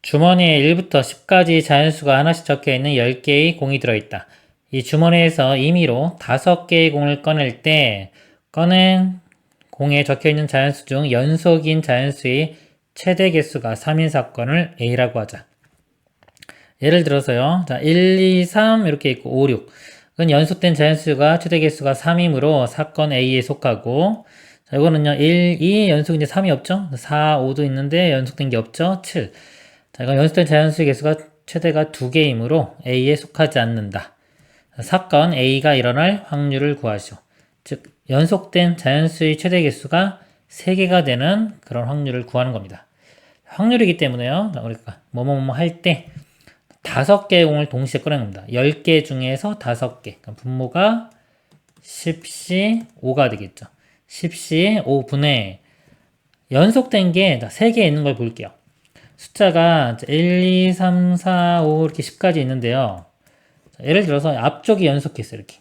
주머니에 1부터 10까지 자연수가 하나씩 적혀있는 10개의 공이 들어있다. 이 주머니에서 임의로 5개의 공을 꺼낼 때 꺼낸 공에 적혀있는 자연수 중 연속인 자연수의 최대 개수가 3인 사건을 A라고 하자. 예를 들어서요. 자, 1, 2, 3 이렇게 있고 5, 6. 그건 연속된 자연수가 최대 개수가 3이므로 사건 A에 속하고, 자, 이거는요. 1, 2 연속인데 3이 없죠? 4, 5도 있는데 연속된 게 없죠? 7. 자, 이건 연속된 자연수의 개수가 최대가 2개이므로 A에 속하지 않는다. 사건 A가 일어날 확률을 구하시오. 즉, 연속된 자연수의 최대 개수가 3개가 되는 그런 확률을 구하는 겁니다. 확률이기 때문에요. 우리가 뭐뭐뭐 할 때 5개의 공을 동시에 꺼내는 겁니다. 10개 중에서 5개. 그러니까 분모가 10시 5가 되겠죠. 10시 5분의 연속된 게 3개 있는 걸 볼게요. 숫자가 1, 2, 3, 4, 5 이렇게 10까지 있는데요. 예를 들어서 앞쪽이 연속했어요. 이렇게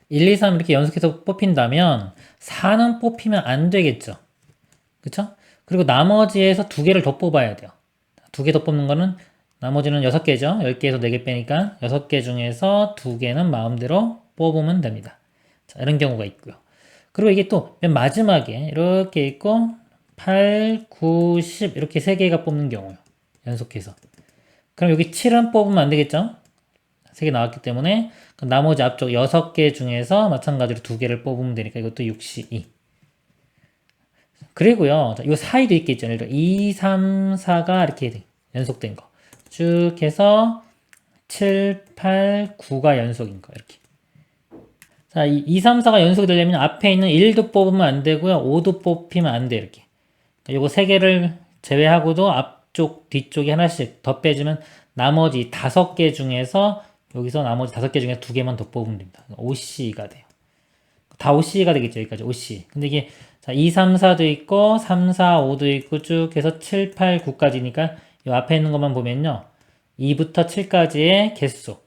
1, 2, 3 이렇게 연속해서 뽑힌다면 4는 뽑히면 안 되겠죠. 그쵸? 그리고 나머지에서 2개를 더 뽑아야 돼요. 2개 더 뽑는 거는 나머지는 6개죠. 10개에서 4개 빼니까 6개 중에서 2개는 마음대로 뽑으면 됩니다. 자, 이런 경우가 있고요. 그리고 이게 또 맨 마지막에 이렇게 있고 8, 9, 10 이렇게 3개가 뽑는 경우요. 연속해서. 그럼 여기 7은 뽑으면 안 되겠죠? 3개 나왔기 때문에 나머지 앞쪽 6개 중에서 마찬가지로 2개를 뽑으면 되니까 이것도 62. 그리고요. 이 사이도 있겠죠. 예를 들어 2, 3, 4가 이렇게 연속된 거. 쭉 해서 7, 8, 9가 연속인 거. 이렇게. 자, 2, 3, 4가 연속이 되려면 앞에 있는 1도 뽑으면 안 되고요. 5도 뽑히면 안 돼. 이렇게. 요거 3개를 제외하고도 앞쪽, 뒤쪽에 하나씩 더 빼주면 나머지 5개 중에서 여기서 나머지 5개 중에 2개만 더 뽑으면 됩니다. OC가 돼요. 다 OC가 되겠죠. 여기까지 OC. 근데 이게 자, 2, 3, 4도 있고 3, 4, 5도 있고 쭉 해서 7, 8, 9까지니까 이 앞에 있는 것만 보면요. 2부터 7까지의 개수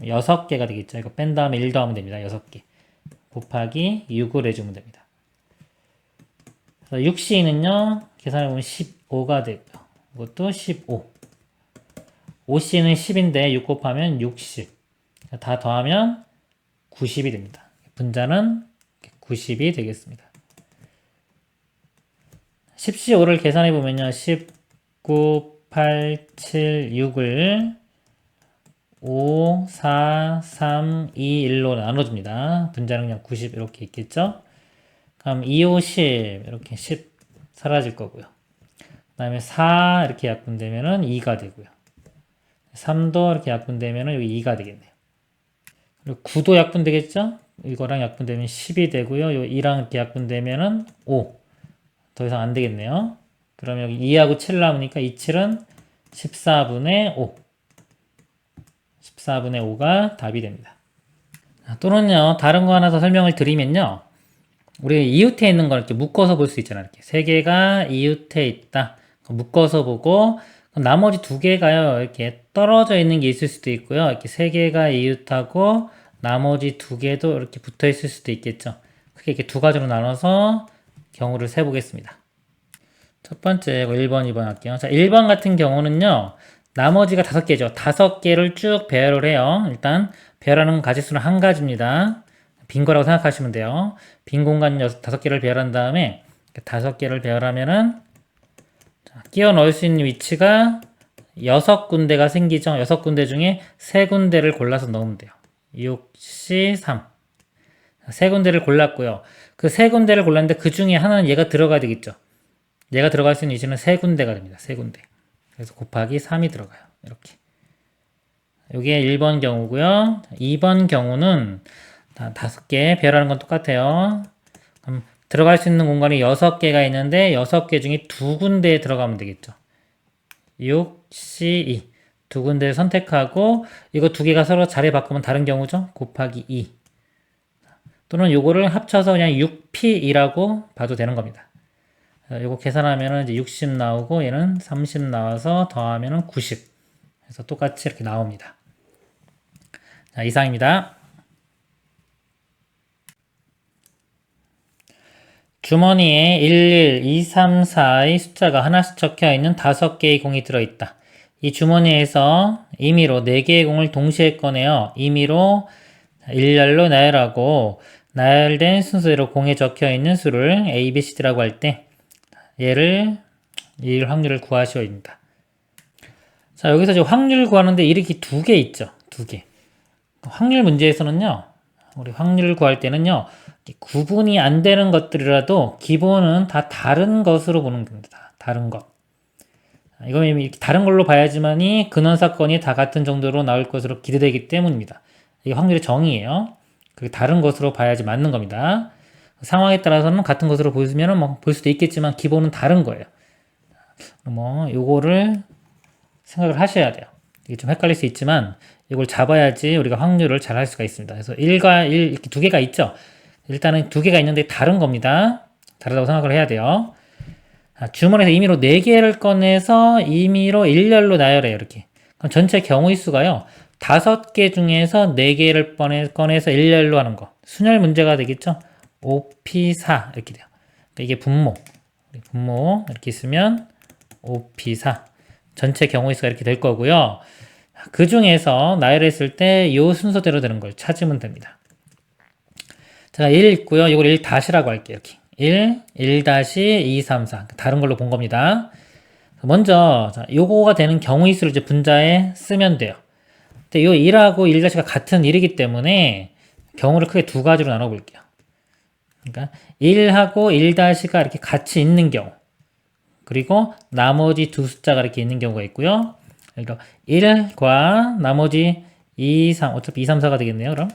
6개가 되겠죠. 이거 뺀 다음에 1 더하면 됩니다. 6개. 곱하기 6을 해주면 됩니다. 그래서 6C는요. 계산해보면 15가 되고요. 이것도 15. 5C는 10인데 6 곱하면 60. 다 더하면 90이 됩니다. 분자는 90이 되겠습니다. 10C5를 계산해보면요. 19, 8, 7, 6을 5, 4, 3, 2, 1로 나눠줍니다. 분자는 그냥 90 이렇게 있겠죠? 그럼 2, 5, 10 이렇게 10 사라질 거고요. 그 다음에 4 이렇게 약분되면은 2가 되고요. 3도 이렇게 약분되면은 여기 2가 되겠네요. 그리고 9도 약분되겠죠? 이거랑 약분되면 10이 되고요. 요 2랑 이렇게 약분되면은 5. 더 이상 안 되겠네요. 그러면 여기 2하고 7 남으니까 이 7은 14분의 5. 14분의 5가 답이 됩니다. 또는요, 다른 거 하나 더 설명을 드리면요. 우리 이웃에 있는 걸 이렇게 묶어서 볼 수 있잖아요. 이렇게 3개가 이웃에 있다. 묶어서 보고, 나머지 2개가요, 이렇게 떨어져 있는 게 있을 수도 있고요. 이렇게 3개가 이웃하고, 나머지 2개도 이렇게 붙어 있을 수도 있겠죠. 크게 이렇게 두 가지로 나눠서 경우를 세보겠습니다. 첫 번째, 1번, 2번 할게요. 자, 1번 같은 경우는요, 나머지가 5개죠. 5개를 쭉 배열을 해요. 일단, 배열하는 가지수는 한 가지입니다. 빈 거라고 생각하시면 돼요. 빈 공간 5개를 배열한 다음에 5개를 배열하면은 끼워 넣을 수 있는 위치가 6군데가 생기죠. 6군데 중에 3군데를 골라서 넣으면 돼요. 6, C, 3. 3군데를 골랐고요. 그 3군데를 골랐는데 그 중에 하나는 얘가 들어가야 되겠죠. 얘가 들어갈 수 있는 위치는 3군데가 됩니다. 3군데. 그래서 곱하기 3이 들어가요. 이렇게. 이게 1번 경우고요. 2번 경우는 5개 배열하는 건 똑같아요. 그럼 들어갈 수 있는 공간이 6개가 있는데 6개 중에 2군데에 들어가면 되겠죠. 6, C, 2. 2군데를 선택하고 이거 2개가 서로 자리 바꾸면 다른 경우죠. 곱하기 2. 또는 요거를 합쳐서 그냥 6P이라고 봐도 되는 겁니다. 요거 계산하면은 이제 60 나오고 얘는 30 나와서 더하면은 90. 그래서 똑같이 이렇게 나옵니다. 자, 이상입니다. 주머니에 11, 2, 3, 4의 숫자가 하나씩 적혀 있는 5개의 공이 들어있다. 이 주머니에서 임의로 4개의 공을 동시에 꺼내어 임의로 일렬로 나열하고 나열된 순서대로 공에 적혀 있는 수를 A, B, C, D라고 할 때 이 확률을 구하시오입니다. 자, 여기서 지금 확률 구하는데 이렇게 2개 있죠. 2개. 확률 문제에서는요, 우리 확률을 구할 때는요, 구분이 안 되는 것들이라도 기본은 다 다른 것으로 보는 겁니다. 다른 것. 이건 이렇게 다른 걸로 봐야지만이 근원 사건이 다 같은 정도로 나올 것으로 기대되기 때문입니다. 이게 확률의 정의예요. 그게 다른 것으로 봐야지 맞는 겁니다. 상황에 따라서는 같은 것으로 보이면 뭐 볼 수도 있겠지만 기본은 다른 거예요. 뭐 요거를 생각을 하셔야 돼요. 이게 좀 헷갈릴 수 있지만 이걸 잡아야지 우리가 확률을 잘 할 수가 있습니다. 그래서 1과 1 이렇게 2개가 있죠. 일단은 2개가 있는데 다른 겁니다. 다르다고 생각을 해야 돼요. 주머니에서 임의로 4개를 꺼내서 임의로 일렬로 나열해요. 이렇게. 그럼 전체 경우의 수가요. 5개 중에서 4개를 꺼내서 일렬로 하는 거. 순열 문제가 되겠죠. 5P4 이렇게 돼요. 그러니까 이게 분모 이렇게 있으면 5P4 전체 경우의 수가 이렇게 될 거고요. 그 중에서 나열했을 때 이 순서대로 되는 걸 찾으면 됩니다. 자, 1 있고요. 이걸 1 다시라고 할게요. 이렇게 1 다시 2, 3, 4 다른 걸로 본 겁니다. 먼저 요거가 되는 경우의 수를 이제 분자에 쓰면 돼요. 근데 요 1하고 1 다시가 같은 1이기 때문에 경우를 크게 2가지로 나눠 볼게요. 그러니까 1하고 1 다시가 이렇게 같이 있는 경우, 그리고 나머지 두 숫자가 이렇게 있는 경우가 있고요. 그러니까 1과 나머지 2, 3, 어차피 2, 3, 4가 되겠네요. 그럼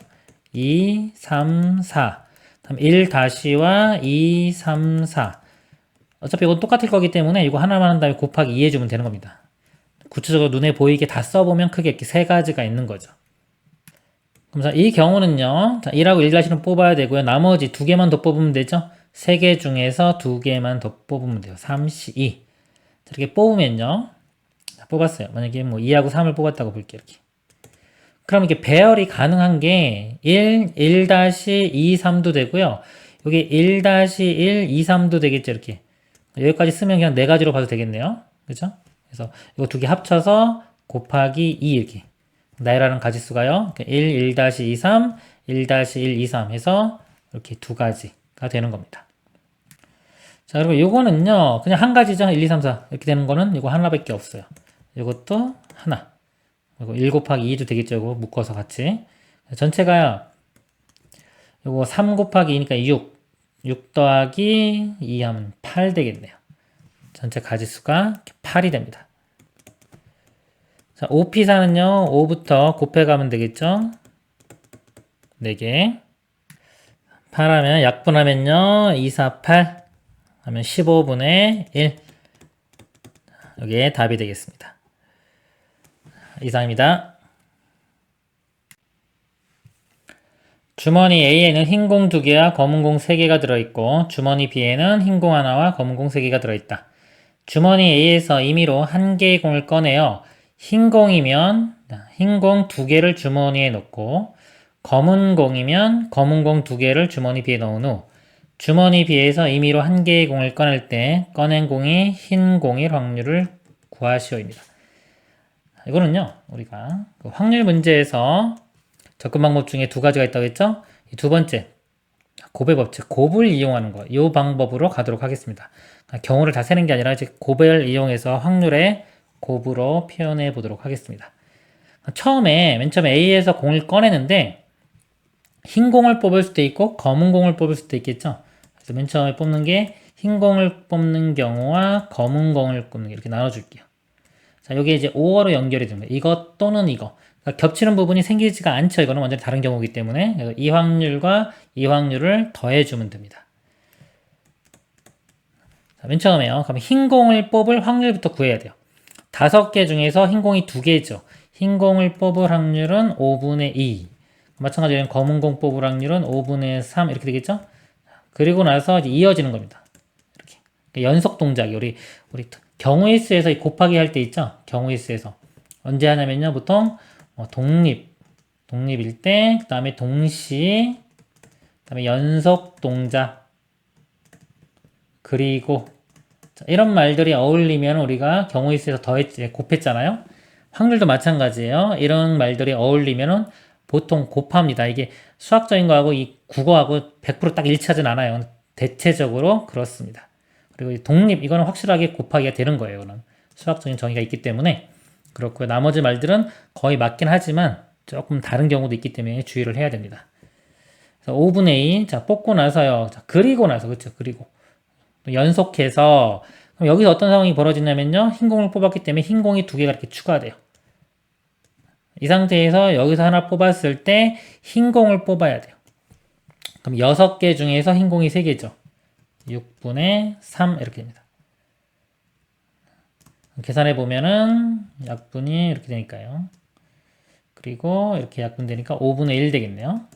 2, 3, 4. 다음 1 다시와 2, 3, 4. 어차피 이건 똑같을 거기 때문에 이거 하나만 한 다음에 곱하기 2 해주면 되는 겁니다. 구체적으로 눈에 보이게 다 써보면 크게 이렇게 3가지가 있는 거죠. 그럼 이 경우는요, 1하고 1 다시는 뽑아야 되고요. 나머지 2개만 더 뽑으면 되죠. 3개 중에서 2개만 더 뽑으면 돼요. 3, 2. 이렇게 뽑으면요. 뽑았어요. 만약에 뭐 2하고 3을 뽑았다고 볼게요. 이렇게. 그럼 이게 배열이 가능한 게 1, 1-2, 3도 되고요. 여기 1-1, 2, 3도 되겠죠. 이렇게. 여기까지 쓰면 그냥 4가지로 봐도 되겠네요. 그죠? 그래서 이거 2개 합쳐서 곱하기 2 이렇게. 나열하는 가지수가요. 1, 1-2, 3, 1-1, 2, 3 해서 이렇게 2가지가 되는 겁니다. 자, 그리고 요거는요, 그냥 한 가지죠. 1, 2, 3, 4. 이렇게 되는 거는 이거 하나밖에 없어요. 이것도 하나. 그리고 1 곱하기 2도 되겠죠. 이거 묶어서 같이. 전체가요, 요거 3 곱하기 2니까 6. 6 더하기 2 하면 8 되겠네요. 전체 가지수가 8이 됩니다. 자, 5P4는요, 5부터 곱해가면 되겠죠? 4개. 8 하면, 약분하면요, 2, 4, 8 하면 15분의 1. 여기에 답이 되겠습니다. 이상입니다. 주머니 A에는 흰 공 2개와 검은 공 3개가 들어있고, 주머니 B에는 흰 공 하나와 검은 공 3개가 들어있다. 주머니 A에서 임의로 1개의 공을 꺼내어 흰 공이면 흰 공 2개를 주머니에 넣고, 검은 공이면 검은 공 2개를 주머니 B에 넣은 후, 주머니 B에서 임의로 1개의 공을 꺼낼 때 꺼낸 공이 흰 공일 확률을 구하시오입니다. 이거는요, 우리가 확률 문제에서 접근 방법 중에 2가지가 있다고 했죠? 이 두 번째, 곱의 법칙, 곱을 이용하는 거, 이 방법으로 가도록 하겠습니다. 경우를 다 세는 게 아니라 이제 곱을 이용해서 확률의 곱으로 표현해 보도록 하겠습니다. 맨 처음에 A에서 공을 꺼내는데, 흰 공을 뽑을 수도 있고, 검은 공을 뽑을 수도 있겠죠? 그래서 맨 처음에 뽑는 게 흰 공을 뽑는 경우와 검은 공을 뽑는 게 이렇게 나눠줄게요. 자, 여기 이제 5어로 연결이 됩니다. 이것 또는 이거. 그러니까 겹치는 부분이 생기지가 않죠. 이거는 완전히 다른 경우이기 때문에. 그래서 이 확률과 이 확률을 더해주면 됩니다. 자, 맨 처음에요. 그럼 흰 공을 뽑을 확률부터 구해야 돼요. 5개 중에서 흰 공이 2개죠. 흰 공을 뽑을 확률은 5분의 2. 마찬가지로 검은 공 뽑을 확률은 5분의 3 이렇게 되겠죠? 그리고 나서 이제 이어지는 겁니다. 이렇게. 그러니까 연속 동작이 우리 경우의 수에서 곱하기 할 때 있죠? 경우의 수에서. 언제 하냐면요. 보통 독립일 때, 그 다음에 동시, 그 다음에 연속 동작, 그리고 자, 이런 말들이 어울리면 우리가 경우의 수에서 곱했잖아요. 확률도 마찬가지예요. 이런 말들이 어울리면은 보통 곱합니다. 이게 수학적인 거하고 이 국어하고 100%딱 일치하진 않아요. 대체적으로 그렇습니다. 그리고 이 독립, 이거는 확실하게 곱하기가 되는 거예요. 이거는 수학적인 정의가 있기 때문에 그렇고요. 나머지 말들은 거의 맞긴 하지만 조금 다른 경우도 있기 때문에 주의를 해야 됩니다. 그래서 5분의 2, 자, 뽑고 나서요. 자, 그리고 나서, 그렇죠. 그리고 연속해서 그럼 여기서 어떤 상황이 벌어지냐면요. 흰 공을 뽑았기 때문에 흰 공이 두 개가 이렇게 추가돼요. 이 상태에서 여기서 하나 뽑았을 때 흰 공을 뽑아야 돼요. 그럼 6개 중에서 흰 공이 3개죠. 6분의 3 이렇게 됩니다. 계산해 보면은 약분이 이렇게 되니까요. 그리고 이렇게 약분되니까 5분의 1 되겠네요.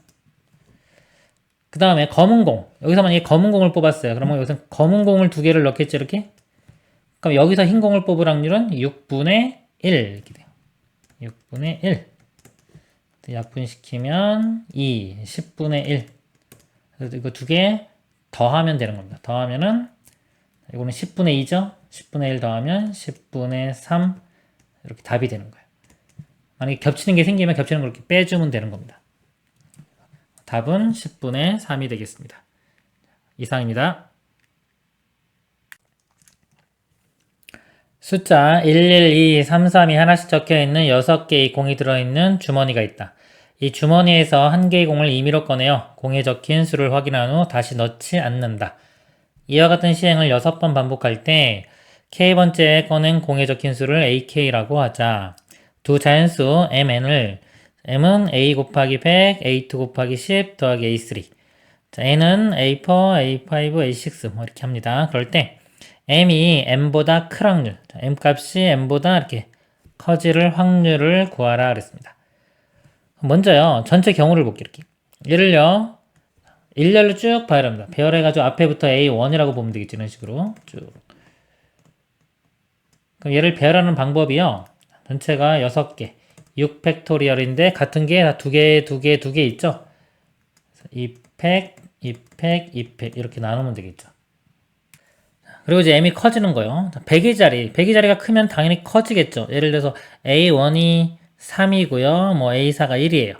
그 다음에 검은 공. 여기서 만약에 검은 공을 뽑았어요. 그러면 여기서 검은 공을 2개를 넣겠죠, 이렇게? 그럼 여기서 흰 공을 뽑을 확률은 6분의 1 이렇게 돼요. 6분의 1. 약분시키면 2, 10분의 1. 그래서 이거 2개 더하면 되는 겁니다. 더하면은 이거는 10분의 2죠? 10분의 1 더하면 10분의 3 이렇게 답이 되는 거예요. 만약에 겹치는 게 생기면 겹치는 걸 이렇게 빼주면 되는 겁니다. 답은 10분의 3이 되겠습니다. 이상입니다. 숫자 11233이 하나씩 적혀있는 6개의 공이 들어있는 주머니가 있다. 이 주머니에서 한 개의 공을 임의로 꺼내어 공에 적힌 수를 확인한 후 다시 넣지 않는다. 이와 같은 시행을 6번 반복할 때 K번째 꺼낸 공에 적힌 수를 AK라고 하자. 두 자연수 MN을 M은 A 곱하기 100, A2 곱하기 10 더하기 A3. 자, N은 A4, A5, A6 뭐 이렇게 합니다. 그럴 때 M이 M보다 클 확률, 자, M 값이 M보다 이렇게 커질 확률을 구하라 그랬습니다. 먼저요, 전체 경우를 볼게요. 이렇게. 얘를요, 일렬로 쭉 봐야 합니다. 배열해가지고 앞에부터 A1이라고 보면 되겠지, 이런 식으로 쭉. 그럼 얘를 배열하는 방법이요, 전체가 6개, 6팩토리얼인데 같은 게 다 2개, 2개, 2개 있죠? 2팩, 2팩, 2팩 이렇게 나누면 되겠죠. 그리고 이제 m이 커지는 거예요. 100의 자리가 크면 당연히 커지겠죠. 예를 들어서 A1이 3이고요. 뭐 A4가 1이에요.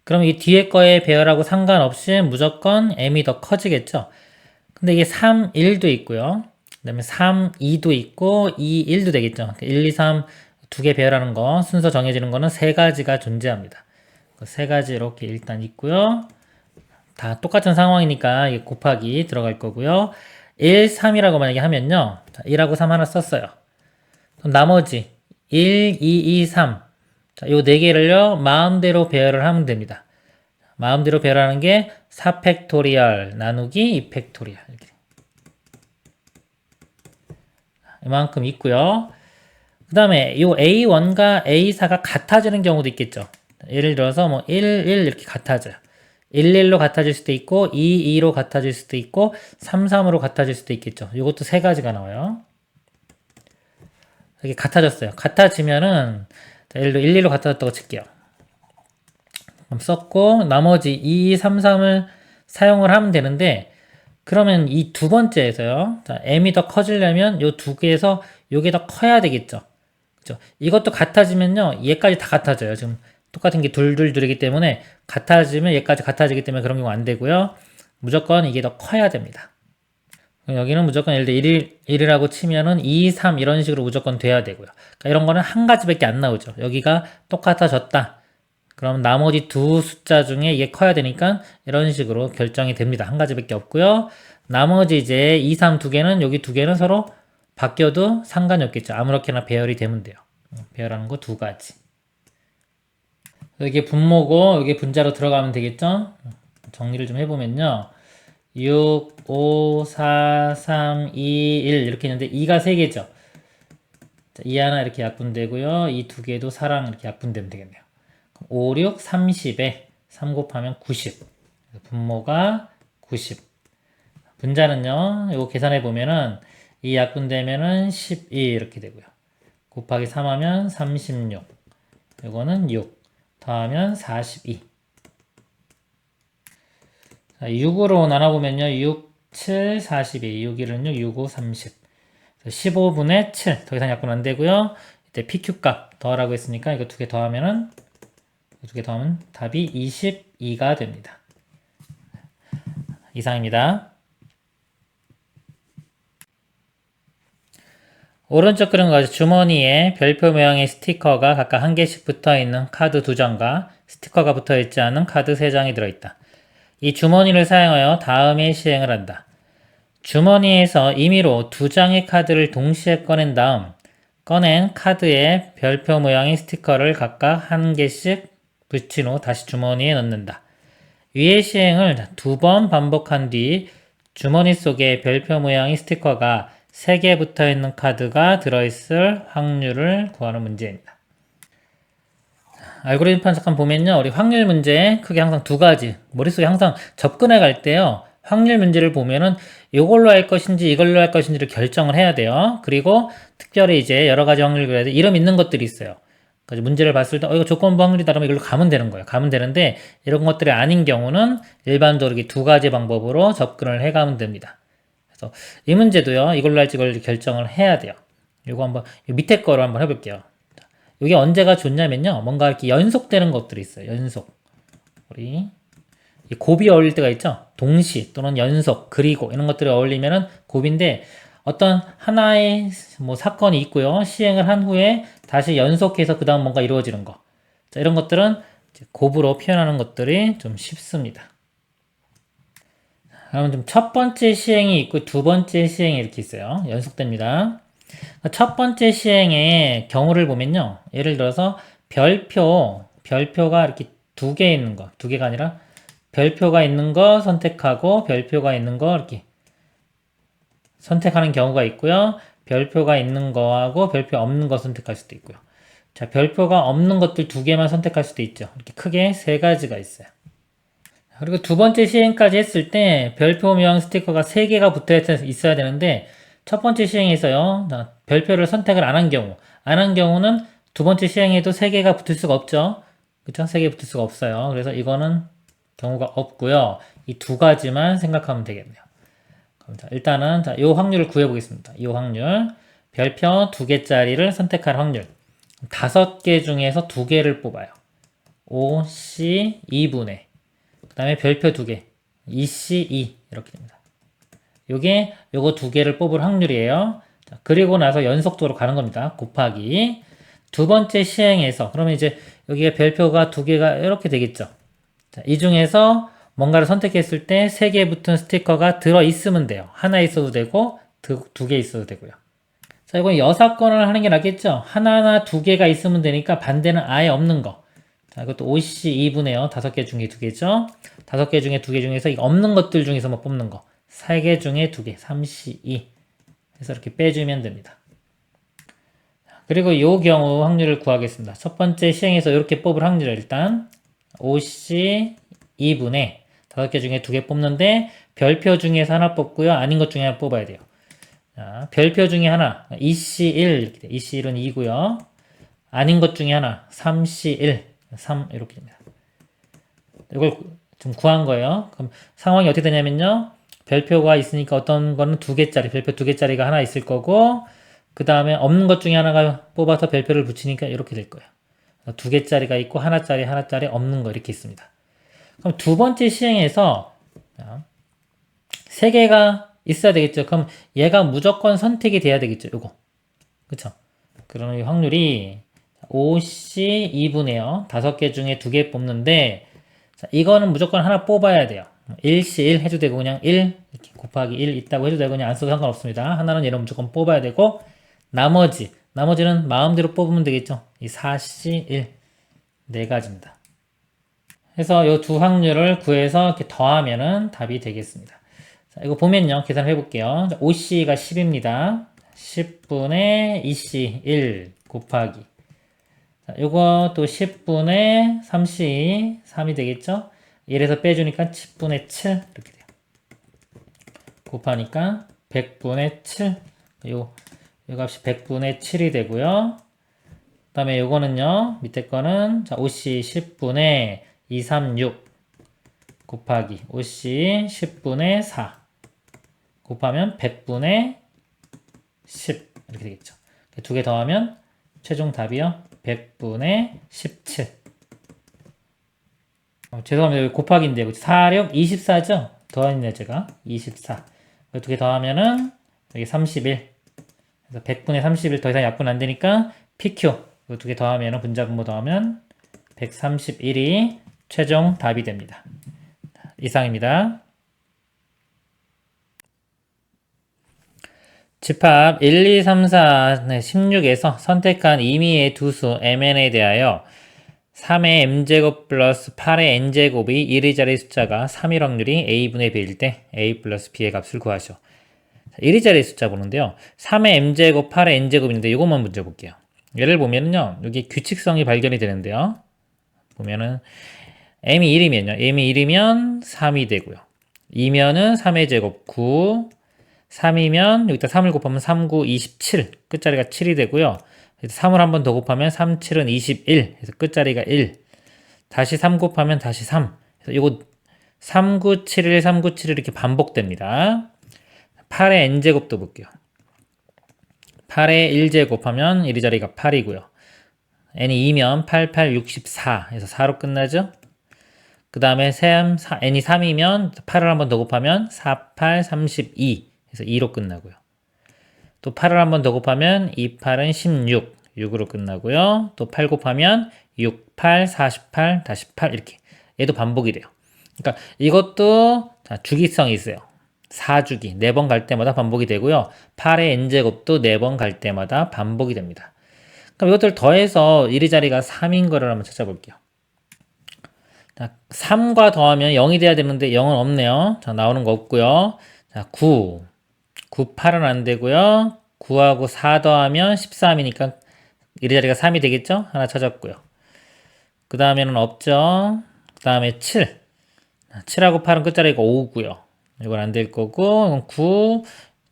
그럼 이 뒤에 거에 배열하고 상관없이 무조건 m이 더 커지겠죠. 근데 이게 3, 1도 있고요. 그 다음에 3, 2도 있고 2, 1도 되겠죠. 1, 2, 3 두 개 배열하는 거, 순서 정해지는 거는 3가지가 존재합니다. 3가지 이렇게 일단 있고요. 다 똑같은 상황이니까 이게 곱하기 들어갈 거고요. 1, 3이라고 만약에 하면요. 자, 1하고 3 하나 썼어요. 그럼 나머지 1, 2, 2, 3. 자, 요 4개를요. 마음대로 배열을 하면 됩니다. 마음대로 배열하는 게 4팩토리얼 나누기 2팩토리얼. 이렇게. 이만큼 있고요. 그 다음에 요 A1과 A4가 같아지는 경우도 있겠죠. 예를 들어서 뭐 1, 1 이렇게 같아져요. 1, 1로 같아질 수도 있고 2, 2로 같아질 수도 있고 3, 3으로 같아질 수도 있겠죠. 이것도 3가지가 나와요. 이렇게 같아졌어요. 같아지면은 예를 들어 1, 2로 같아졌다고 칠게요. 그럼 썼고 나머지 2, 3, 3을 사용을 하면 되는데 그러면 이 두 번째에서요. 자, m이 더 커지려면 요 두 개에서 요게 더 커야 되겠죠. 그죠? 이것도 같아지면요. 얘까지 다 같아져요. 지금 똑같은 게 둘이기 때문에 같아지면 얘까지 같아지기 때문에 그런 경우 안 되고요. 무조건 이게 더 커야 됩니다. 여기는 무조건 예를 들어 1이라고 치면은 2, 3 이런 식으로 무조건 돼야 되고요. 그러니까 이런 거는 한 가지밖에 안 나오죠. 여기가 똑같아졌다. 그럼 나머지 두 숫자 중에 이게 커야 되니까 이런 식으로 결정이 됩니다. 한 가지밖에 없고요. 나머지 이제 2, 3 두 개는 여기 두 개는 서로 바뀌어도 상관이 없겠죠. 아무렇게나 배열이 되면 돼요. 배열하는 거 2가지. 이게 분모고 이게 분자로 들어가면 되겠죠? 정리를 좀 해보면요. 6, 5, 4, 3, 2, 1 이렇게 있는데 2가 3개죠. 2 하나 이렇게 약분되고요. 이 두 개도 4랑 이렇게 약분되면 되겠네요. 5, 6, 30에 3 곱하면 90. 분모가 90. 분자는요. 이거 계산해 보면은 이 약분되면은 12 이렇게 되고요. 곱하기 3 하면 36. 이거는 6. 더하면 42. 자, 6으로 나눠보면요. 6 7, 42. 여기는 6, 6, 5, 30. 15분의 7. 더 이상 약분 안 되고요. 이때 PQ 값 더하라고 했으니까 이거 두 개 더하면은 답이 22가 됩니다. 이상입니다. 오른쪽 그림 가지고 주머니에 별표 모양의 스티커가 각각 한 개씩 붙어있는 카드 2장과 스티커가 붙어있지 않은 카드 3장이 들어있다. 이 주머니를 사용하여 다음에 시행을 한다. 주머니에서 임의로 2장의 카드를 동시에 꺼낸 다음 꺼낸 카드에 별표 모양의 스티커를 각각 한 개씩 붙인 후 다시 주머니에 넣는다. 위의 시행을 2번 반복한 뒤 주머니 속에 별표 모양의 스티커가 3개 붙어있는 카드가 들어있을 확률을 구하는 문제입니다. 알고리즘판 잠깐 보면요. 우리 확률 문제 크게 항상 두 가지. 머릿속에 항상 접근해 갈 때요. 확률 문제를 보면은 이걸로 할 것인지 이걸로 할 것인지를 결정을 해야 돼요. 그리고 특별히 이제 여러 가지 확률을 그려야 돼. 이름 있는 것들이 있어요. 그래서 문제를 봤을 때 이거 조건부 확률이다 그러면 이걸로 가면 되는 거예요. 가면 되는데 이런 것들이 아닌 경우는 일반적으로 이 두 가지 방법으로 접근을 해 가면 됩니다. 그래서 이 문제도요. 이걸로 할지 이걸로 결정을 해야 돼요. 이거 한번 밑에 거로 한번 해볼게요. 이게 언제가 좋냐면요. 뭔가 이렇게 연속되는 것들이 있어요. 연속. 우리 이 곱이 어울릴 때가 있죠. 동시 또는 연속 그리고 이런 것들이 어울리면은 곱인데 어떤 하나의 뭐 사건이 있고요. 시행을 한 후에 다시 연속해서 그 다음 뭔가 이루어지는 거. 자, 이런 것들은 이제 곱으로 표현하는 것들이 좀 쉽습니다. 그러면 좀 첫 번째 시행이 있고 두 번째 시행이 이렇게 있어요. 연속됩니다. 첫 번째 시행의 경우를 보면요. 예를 들어서 별표가 이렇게 두 개 있는 거, 두 개가 아니라 별표가 있는 거 선택하고 별표가 있는 거 이렇게 선택하는 경우가 있고요. 별표가 있는 거하고 별표 없는 거 선택할 수도 있고요. 자, 별표가 없는 것들 두 개만 선택할 수도 있죠. 이렇게 크게 세 가지가 있어요. 그리고 두 번째 시행까지 했을 때 별표 모양 스티커가 세 개가 붙어 있어야 되는데 첫 번째 시행에서요. 별표를 선택을 안 한 경우는 두 번째 시행에도 세 개가 붙을 수가 없죠. 그쵸? 세 개 붙을 수가 없어요. 그래서 이거는 경우가 없고요. 이 두 가지만 생각하면 되겠네요. 그럼 자, 일단은 이 확률을 구해보겠습니다. 이 확률 별표 두 개짜리를 선택할 확률 5개 중에서 2개를 뽑아요. 5C 2분의 그 다음에 별표 2개 2C 2 이렇게 됩니다. 요거 2개를 뽑을 확률이에요. 자, 그리고 나서 연속도로 가는 겁니다. 곱하기 두 번째 시행에서 그러면 이제 여기에 별표가 2개가 이렇게 되겠죠. 자, 이 중에서 뭔가를 선택했을 때 3개 붙은 스티커가 들어있으면 돼요. 하나 있어도 되고 2개 있어도 되고요. 자, 이건 여사건을 하는 게 낫겠죠? 하나나 2개가 있으면 되니까 반대는 아예 없는 거. 자, 이것도 5C 2분의요. 5개 중에 2개죠? 5개 중에 2개 중에서 없는 것들 중에서 뭐 뽑는 거. 3개 중에 2개, 3C 2 해서 이렇게 빼주면 됩니다. 그리고 이 경우 확률을 구하겠습니다. 첫 번째 시행에서 이렇게 뽑을 확률을 일단 5C 2분의 5개 중에 2개 뽑는데 별표 중에서 하나 뽑고요. 아닌 것 중에 하나 뽑아야 돼요. 자, 별표 중에 하나 2C1 이렇게 돼. 2C1은 2고요. 아닌 것 중에 하나 3C1 3 이렇게 됩니다. 이걸 좀 구한 거예요. 그럼 상황이 어떻게 되냐면요. 별표가 있으니까 어떤 거는 2개짜리 별표 2개짜리가 하나 있을 거고 그 다음에 없는 것 중에 하나가 뽑아서 별표를 붙이니까 이렇게 될 거예요. 2개짜리가 있고 하나짜리 없는 거 이렇게 있습니다. 그럼 두 번째 시행에서 3개가 있어야 되겠죠. 그럼 얘가 무조건 선택이 돼야 되겠죠. 요거. 그쵸? 그러면 이 확률이 5C 2분의요. 5개 중에 2개 뽑는데 자, 이거는 무조건 하나 뽑아야 돼요. 1C 1 해도 되고 그냥 1 이렇게 곱하기 1 있다고 해도 되고 그냥 안 써도 상관없습니다. 하나는 얘는 무조건 뽑아야 되고 나머지는 마음대로 뽑으면 되겠죠. 이 4C 1 네 가지입니다. 해서 이 두 확률을 구해서 이렇게 더하면은 답이 되겠습니다. 자, 이거 보면요. 계산해 볼게요. 5C가 10입니다. 10분의 2C 1 곱하기. 자, 요거 또 10분의 3C 3이 되겠죠? 1에서 빼주니까 10분의 7 이렇게 돼요. 곱하니까 100분의 7. 요 값이 100분의 7이 되고요. 그 다음에 요거는요. 밑에 거는 자, 5C 10분의 236 곱하기 5C 10분의 4 곱하면 100분의 10 이렇게 되겠죠. 두 개 더하면 최종 답이요. 100분의 17. 죄송합니다. 여기 곱하기인데 4력 24죠? 더했네요 제가. 24. 두 개 더하면은 여기 31. 그래서 100분의 31 더 이상 약분 안 되니까 PQ. 두 개 더하면은 분자분모 더하면 131이 최종 답이 됩니다. 이상입니다. 집합 1, 2, 3, 4, 16에서 선택한 임의의 두수 mn에 대하여 3의 m제곱 플러스 8의 n제곱이 1의 자리 숫자가 3일 확률이 a분의 b일 때 a 플러스 b의 값을 구하시오. 1의 자리 숫자 보는데요. 3의 m제곱 8의 n제곱인데 이것만 문제 볼게요. 예를 보면은요. 여기 규칙성이 발견이 되는데요. 보면은 m이 1이면요. m이 1이면 3이 되고요. 2면은 3의 제곱 9, 3이면 여기다 3을 곱하면 3, 9, 27 끝자리가 7이 되고요. 3을 한 번 더 곱하면 3, 7은 21 그래서 끝자리가 1 다시 3 곱하면 다시 3 그래서 이거 3, 9, 7, 1, 3, 9, 7 이렇게 반복됩니다. 8의 n제곱도 볼게요. 8의 1제곱 곱하면 1의 자리가 8이고요. n이 2면 8, 8, 64 해서 4로 끝나죠. 그 다음에 n이 3이면 8을 한 번 더 곱하면 4, 8, 32 그래서 2로 끝나고요. 또 8을 한 번 더 곱하면 2, 8은 16, 6으로 끝나고요. 또 8 곱하면 6, 8, 48, 다시 8 이렇게. 얘도 반복이 돼요. 그러니까 이것도 주기성이 있어요. 4주기, 4번 갈 때마다 반복이 되고요. 8의 n제곱도 4번 갈 때마다 반복이 됩니다. 그럼 이것들 더해서 1의 자리가 3인 거를 한번 찾아볼게요. 자, 3과 더하면 0이 돼야 되는데 0은 없네요. 자, 나오는 거 없고요. 자, 9. 9, 8은 안 되고요. 9하고 4 더하면 13이니까 1의 자리가 3이 되겠죠? 하나 찾았고요. 그 다음에는 없죠. 그 다음에 7. 7하고 8은 끝자리가 5고요. 이건 안 될 거고 9,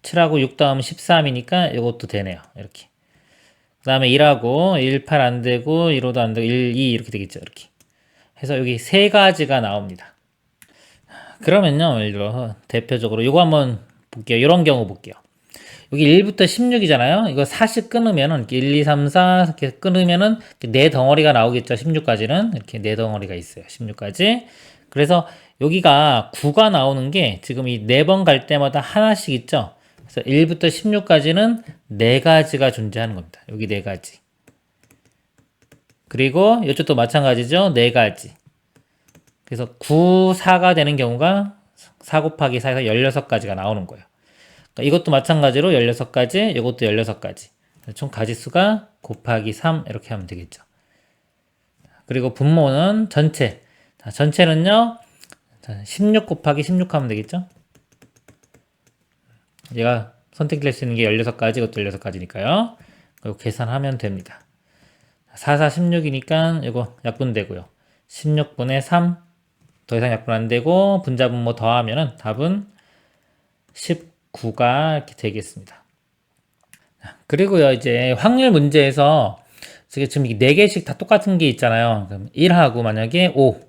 7하고 6 더하면 13이니까 이것도 되네요. 이렇게. 그 다음에 1하고 1, 8 안 되고 1, 5도 안 되고 1, 2 이렇게 되겠죠. 이렇게. 해서 여기 세 가지가 나옵니다. 그러면요. 예를 들어 대표적으로 이거 한번 볼게요. 이런 경우 볼게요. 여기 1부터 16이잖아요. 이거 40 끊으면은 1, 2, 3, 4 이렇게 끊으면은 네 덩어리가 나오겠죠. 16까지는 이렇게 네 덩어리가 있어요. 16까지. 그래서 여기가 9가 나오는 게 지금 이 4번 갈 때마다 하나씩 있죠. 그래서 1부터 16까지는 4가지가 존재하는 겁니다. 여기 4가지. 그리고 이쪽도 마찬가지죠. 4가지. 그래서 9, 4가 되는 경우가 4 곱하기 4에서 16가지가 나오는 거예요. 그러니까 이것도 마찬가지로 16가지, 이것도 16가지. 총 가지수가 곱하기 3 이렇게 하면 되겠죠. 그리고 분모는 전체. 자, 전체는요. 16 곱하기 16 하면 되겠죠. 얘가 선택될 수 있는 게 16가지, 이것도 16가지니까요. 그리고 계산하면 됩니다. 4, 4, 16이니까 이거 약분되고요. 16분의 3. 더 이상 약분 안 되고 분자 분모 더하면은 답은 19가 이렇게 되겠습니다. 그리고요, 이제 확률 문제에서 지금 4개씩 다 똑같은 게 있잖아요. 그럼 1하고 만약에 5,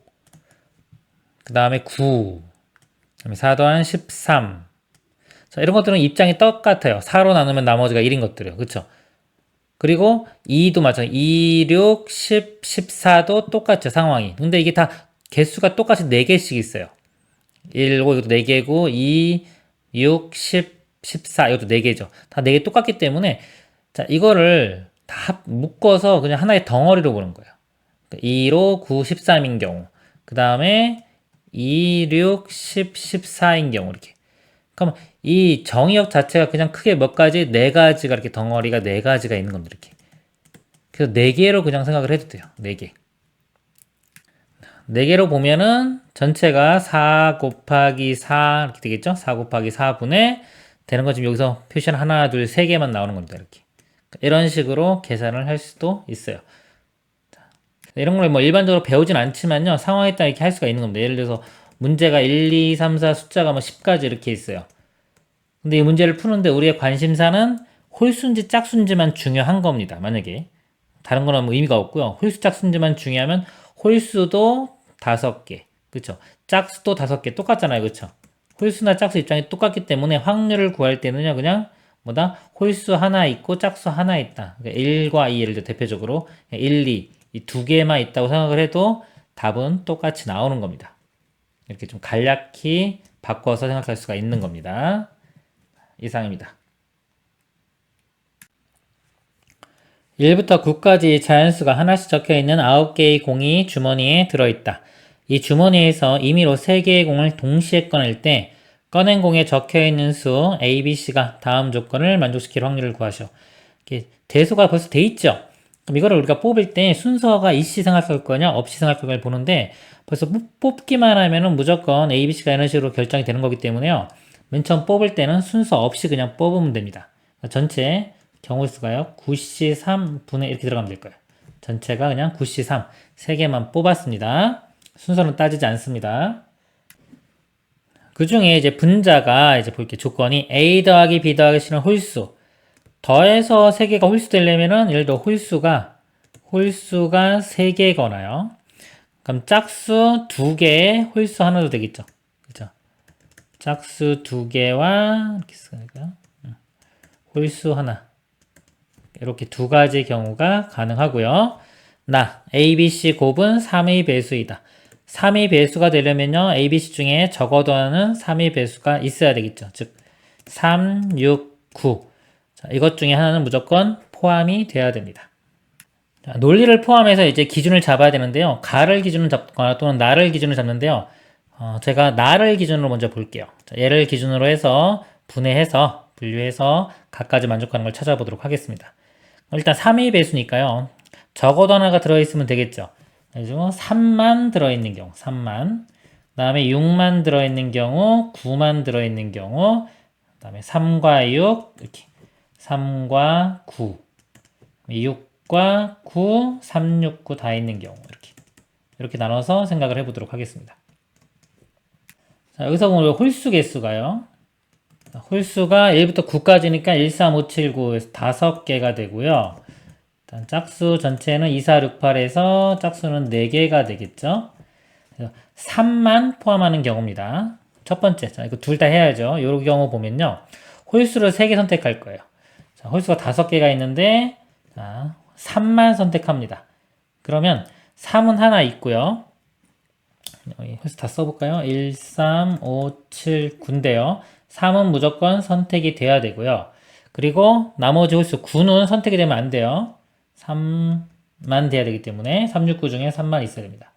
그 다음에 9, 그 다음에 4 더한 13. 자, 이런 것들은 입장이 똑같아요. 4로 나누면 나머지가 1인 것들이요. 그쵸? 그리고 2도 마찬가지. 2, 6, 10, 14도 똑같죠. 상황이. 근데 이게 다 개수가 똑같이 4개씩 있어요. 1, 이것도 4개고, 2, 6, 10, 14, 이것도 4개죠. 다 4개 똑같기 때문에, 자, 이거를 다 묶어서 그냥 하나의 덩어리로 보는 거예요. 2로 9, 13인 경우. 그 다음에 2, 6, 10, 14인 경우, 이렇게. 그럼 이 정의역 자체가 그냥 크게 몇 가지? 4가지가 이렇게 덩어리가 4가지가 있는 겁니다. 이렇게. 그래서 4개로 그냥 생각을 해도 돼요. 4개. 4개로 보면은 전체가 4 곱하기 4 이렇게 되겠죠? 4 곱하기 4분의 되는 거 지금 여기서 표시는 하나, 둘, 3개만 나오는 겁니다. 이렇게. 이런 식으로 계산을 할 수도 있어요. 자, 이런 걸 뭐 일반적으로 배우진 않지만요. 상황에 따라 이렇게 할 수가 있는 겁니다. 예를 들어서 문제가 1, 2, 3, 4 숫자가 뭐 10가지 이렇게 있어요. 근데 이 문제를 푸는데 우리의 관심사는 홀수인지 짝수인지만 중요한 겁니다. 만약에. 다른 거는 뭐 의미가 없고요. 홀수 짝수인지만 중요하면 홀수도 5개. 그쵸? 짝수도 5개. 똑같잖아요. 그쵸? 홀수나 짝수 입장이 똑같기 때문에 확률을 구할 때는요, 그냥 뭐다? 홀수 하나 있고 짝수 하나 있다. 그러니까 1과 2, 예를 들어 대표적으로 1, 2, 이 두 개만 있다고 생각을 해도 답은 똑같이 나오는 겁니다. 이렇게 좀 간략히 바꿔서 생각할 수가 있는 겁니다. 이상입니다. 1부터 9까지 자연수가 하나씩 적혀있는 9개의 공이 주머니에 들어있다. 이 주머니에서 임의로 3개의 공을 동시에 꺼낼 때 꺼낸 공에 적혀있는 수 A, B, C가 다음 조건을 만족시킬 확률을 구하시오. 대소가 벌써 돼 있죠? 그럼 이거를 우리가 뽑을 때 순서가 있이 생각할 거냐 없이 생각할 거냐를 보는데 벌써 뽑기만 하면은 무조건 A, B, C가 이런 식으로 결정이 되는 거기 때문에요. 맨 처음 뽑을 때는 순서 없이 그냥 뽑으면 됩니다. 전체 경우 수가요. 9C 3분의 이렇게 들어가면 될 거예요. 전체가 그냥 9C 3 3개만 뽑았습니다. 순서는 따지지 않습니다. 그 중에 이제 분자가 이제 볼게요. 조건이 A 더하기 B 더하기 C는 홀수. 더해서 3개가 홀수 되려면은 예를 들어 홀수가 3개거나요. 그럼 짝수 2개에 홀수 하나도 되겠죠. 그죠? 짝수 2개와 이렇게 쓰니까 홀수 하나. 이렇게 두 가지 경우가 가능하고요. A, B, C 곱은 3의 배수이다. 3의 배수가 되려면요. A, B, C 중에 적어도 하는 3의 배수가 있어야 되겠죠. 즉 3, 6, 9. 자, 이것 중에 하나는 무조건 포함이 돼야 됩니다. 자, 논리를 포함해서 이제 기준을 잡아야 되는데요. 가를 기준으로 잡거나 또는 나를 기준으로 잡는데요. 제가 나를 기준으로 먼저 볼게요. 자, 얘를 기준으로 해서 분류해서 각가지 만족하는 걸 찾아보도록 하겠습니다. 일단 3의 배수니까요. 적어도 하나가 들어있으면 되겠죠. 그래서 3만 들어있는 경우, 3만. 그 다음에 6만 들어있는 경우, 9만 들어있는 경우, 그 다음에 3과 6, 이렇게. 3과 9. 6과 9, 3, 6, 9 다 있는 경우, 이렇게. 이렇게 나눠서 생각을 해보도록 하겠습니다. 자, 여기서 보면 홀수 개수가요. 홀수가 1부터 9까지니까 1, 3, 5, 7, 9에서 5개가 되고요. 일단 짝수 전체는 2, 4, 6, 8에서 짝수는 4개가 되겠죠. 3만 포함하는 경우입니다. 첫 번째, 자, 이거 둘 다 해야죠. 이 경우 보면요. 홀수를 3개 선택할 거예요. 자, 홀수가 5개가 있는데, 자, 3만 선택합니다. 그러면 3은 하나 있고요. 여기 홀수 다 써볼까요? 1, 3, 5, 7, 9인데요. 3은 무조건 선택이 돼야 되고요. 그리고 나머지 홀수 9는 선택이 되면 안 돼요. 3만 돼야 되기 때문에 3, 6, 9 중에 3만 있어야 됩니다.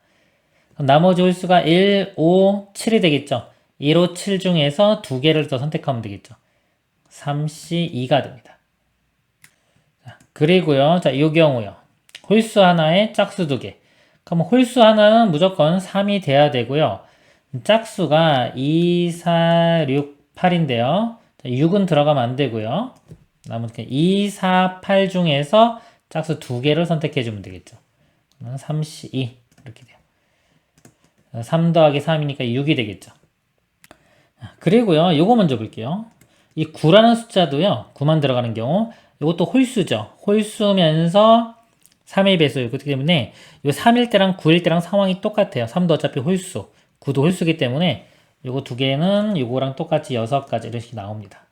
그럼 나머지 홀수가 1, 5, 7이 되겠죠. 1, 5, 7 중에서 2개를 더 선택하면 되겠죠. 3C, 2가 됩니다. 자, 그리고요. 자, 이 경우요. 홀수 하나에 짝수 2개. 그럼 홀수 하나는 무조건 3이 돼야 되고요. 짝수가 2, 4, 6, 8인데요. 6은 들어가면 안 되고요. 남은 2, 4, 8 중에서 짝수 2개를 선택해 주면 되겠죠. 3C, 2 이렇게 돼요. 3 더하기 3이니까 6이 되겠죠. 그리고요. 요거 먼저 볼게요. 이 9라는 숫자도요. 9만 들어가는 경우 이것도 홀수죠. 홀수면서 3의 배수이기 때문에 이 3일 때랑 9일 때랑 상황이 똑같아요. 3도 어차피 홀수, 9도 홀수기 때문에 요거 두 개는 요거랑 똑같이 6가지 이렇게 나옵니다.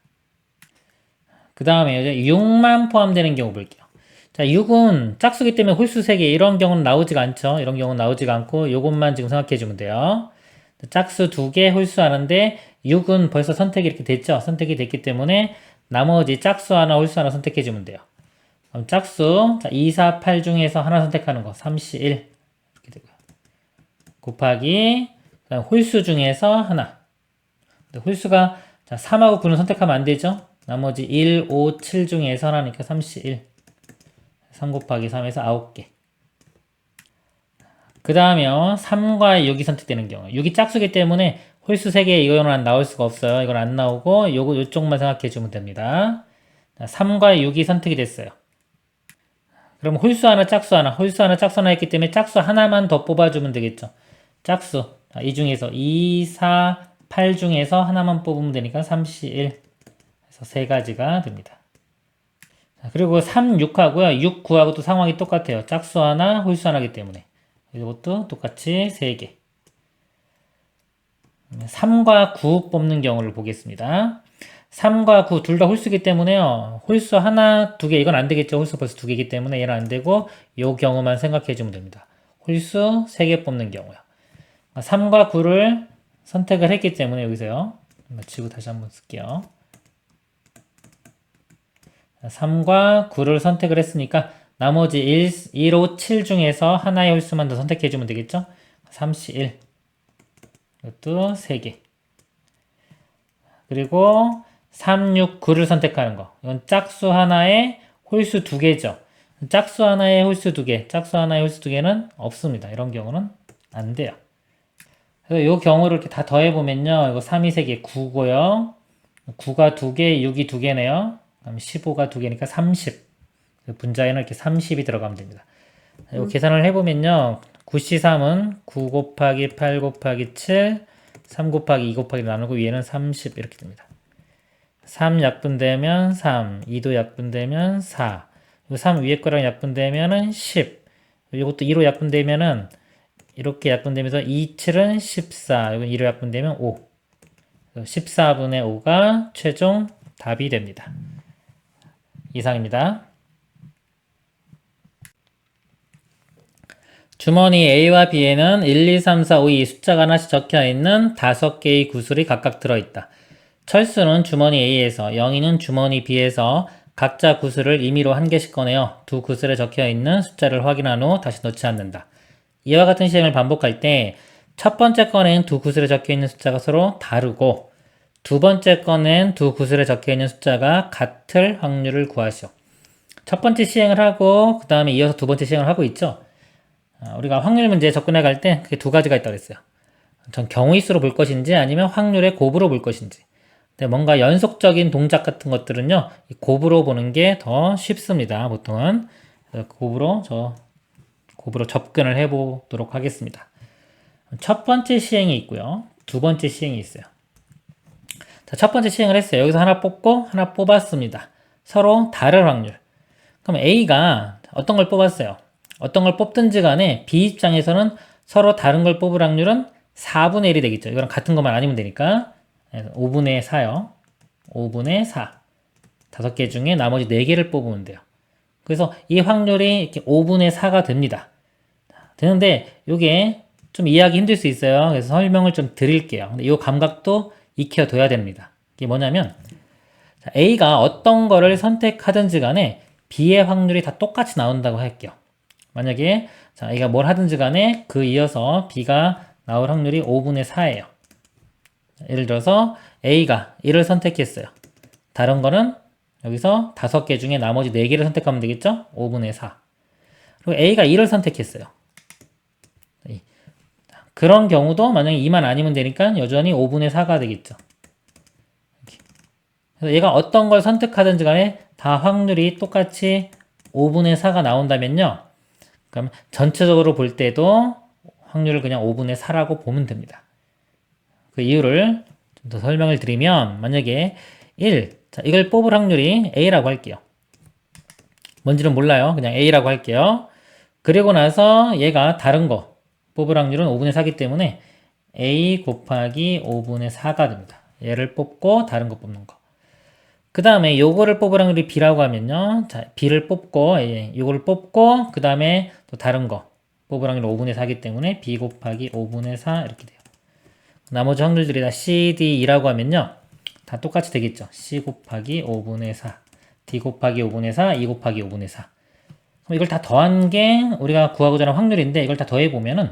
그 다음에 6만 포함되는 경우 볼게요. 자, 6은 짝수기 때문에 홀수 3개 이런 경우는 나오지가 않죠. 이런 경우는 나오지가 않고 요것만 지금 생각해 주면 돼요. 짝수 2개 홀수 하는데 6은 벌써 선택이 이렇게 됐죠. 선택이 됐기 때문에 나머지 짝수 하나 홀수 하나 선택해 주면 돼요. 그럼 짝수 2, 4, 8 중에서 하나 선택하는 거 3C1 이렇게 되고요. 곱하기 홀수 중에서 하나. 홀수가 3하고 9는 선택하면 안 되죠. 나머지 1, 5, 7 중에서 하나니까 3C1. 3 곱하기 3에서 9개. 그 다음에요. 3과 6이 선택되는 경우. 6이 짝수기 때문에 홀수 3개 이거는 나올 수가 없어요. 이건 안 나오고 요쪽만 생각해 주면 됩니다. 3과 6이 선택이 됐어요. 그럼 홀수 하나, 짝수 하나, 홀수 하나, 짝수 하나 했기 때문에 짝수 하나만 더 뽑아주면 되겠죠. 짝수. 이 중에서 2, 4, 8 중에서 하나만 뽑으면 되니까 3C1. 그래서 3가지가 됩니다. 그리고 3, 6하고요. 6, 9하고 또 상황이 똑같아요. 짝수 하나, 홀수 하나이기 때문에. 이것도 똑같이 3개. 3과 9 뽑는 경우를 보겠습니다. 3과 9 둘 다 홀수기 때문에요. 홀수 하나, 두 개, 이건 안 되겠죠. 홀수 벌써 두 개이기 때문에 얘는 안 되고, 요 경우만 생각해 주면 됩니다. 홀수 3개 뽑는 경우요. 3과 9를 선택을 했기 때문에 여기서요. 마치고 다시 한번 쓸게요. 3과 9를 선택을 했으니까 나머지 1, 5, 7 중에서 하나의 홀수만 더 선택해 주면 되겠죠. 31. 이것도 3개. 그리고 3, 6, 9를 선택하는 거. 이건 짝수 하나에 홀수 2개죠. 짝수 하나에 홀수 2개, 짝수 하나에 홀수 2개는 없습니다. 이런 경우는 안 돼요. 그래서 이 경우를 이렇게 다 더해보면요. 이거 3이 3개, 9고요. 9가 2개, 6이 2개네요. 그럼 15가 2개니까 30. 분자에는 이렇게 30이 들어가면 됩니다. 이거 계산을 해보면요. 9C3은 9 곱하기 8 곱하기 7, 3 곱하기 2 곱하기 나누고 위에는 30 이렇게 됩니다. 3 약분되면 3, 2도 약분되면 4, 3 위에 거랑 약분되면은 10, 이것도 2로 약분되면은 이렇게 약분되면서 2, 7은 14, 이건 2로 약분되면 5, 14분의 5가 최종 답이 됩니다. 이상입니다. 주머니 A와 B에는 1, 2, 3, 4, 5, 2 숫자가 하나씩 적혀있는 5개의 구슬이 각각 들어있다. 철수는 주머니 A에서, 영희는 주머니 B에서 각자 구슬을 임의로 한 개씩 꺼내어 두 구슬에 적혀있는 숫자를 확인한 후 다시 넣지 않는다. 이와 같은 시행을 반복할 때 첫 번째 꺼낸 두 구슬에 적혀있는 숫자가 서로 다르고 두 번째 꺼낸 두 구슬에 적혀있는 숫자가 같을 확률을 구하시오. 첫 번째 시행을 하고 그 다음에 이어서 두 번째 시행을 하고 있죠. 우리가 확률 문제에 접근해 갈 때 그게 두 가지가 있다고 했어요. 전 경우의 수로 볼 것인지 아니면 확률의 곱으로 볼 것인지. 근데 뭔가 연속적인 동작 같은 것들은요, 곱으로 보는 게 더 쉽습니다. 보통은 곱으로 접근을 해보도록 하겠습니다. 첫 번째 시행이 있고요, 두 번째 시행이 있어요. 자, 첫 번째 시행을 했어요. 여기서 하나 뽑고 하나 뽑았습니다. 서로 다른 확률. 그럼 A가 어떤 걸 뽑았어요? 어떤 걸 뽑든지 간에 B 입장에서는 서로 다른 걸 뽑을 확률은 4분의 1이 되겠죠. 이거랑 같은 것만 아니면 되니까 5분의 4요. 5분의 4. 5개 중에 나머지 4개를 뽑으면 돼요. 그래서 이 확률이 이렇게 5분의 4가 됩니다. 되는데 이게 좀 이해하기 힘들 수 있어요. 그래서 설명을 좀 드릴게요. 근데 이 감각도 익혀둬야 됩니다. 이게 뭐냐면 A가 어떤 거를 선택하든지 간에 B의 확률이 다 똑같이 나온다고 할게요. 만약에 A가 뭘 하든지 간에 그 이어서 B가 나올 확률이 5분의 4예요. 예를 들어서 A가 1을 선택했어요. 다른 거는 여기서 5개 중에 나머지 4개를 선택하면 되겠죠? 5분의 4. 그리고 A가 1을 선택했어요. 그런 경우도 만약에 2만 아니면 되니까 여전히 5분의 4가 되겠죠. 그래서 얘가 어떤 걸 선택하든지 간에 다 확률이 똑같이 5분의 4가 나온다면요. 그럼 전체적으로 볼 때도 확률을 그냥 5분의 4라고 보면 됩니다. 그 이유를 좀 더 설명을 드리면 만약에 1, 자, 이걸 뽑을 확률이 A라고 할게요. 뭔지는 몰라요. 그냥 A라고 할게요. 그리고 나서 얘가 다른 거 뽑을 확률은 5분의 4기 때문에 A 곱하기 5분의 4가 됩니다. 얘를 뽑고 다른 거 뽑는 거. 그 다음에 요거를 뽑을 확률이 B라고 하면요. 자, B를 뽑고, 요거를 뽑고, 그 다음에 또 다른 거 뽑을 확률이 5분의 4기 때문에 B 곱하기 5분의 4 이렇게 돼요. 나머지 확률들이 다 C, D, E라고 하면요. 다 똑같이 되겠죠. C 곱하기 5분의 4, D 곱하기 5분의 4, E 곱하기 5분의 4. 그럼 이걸 다 더한 게 우리가 구하고자 하는 확률인데 이걸 다 더해보면은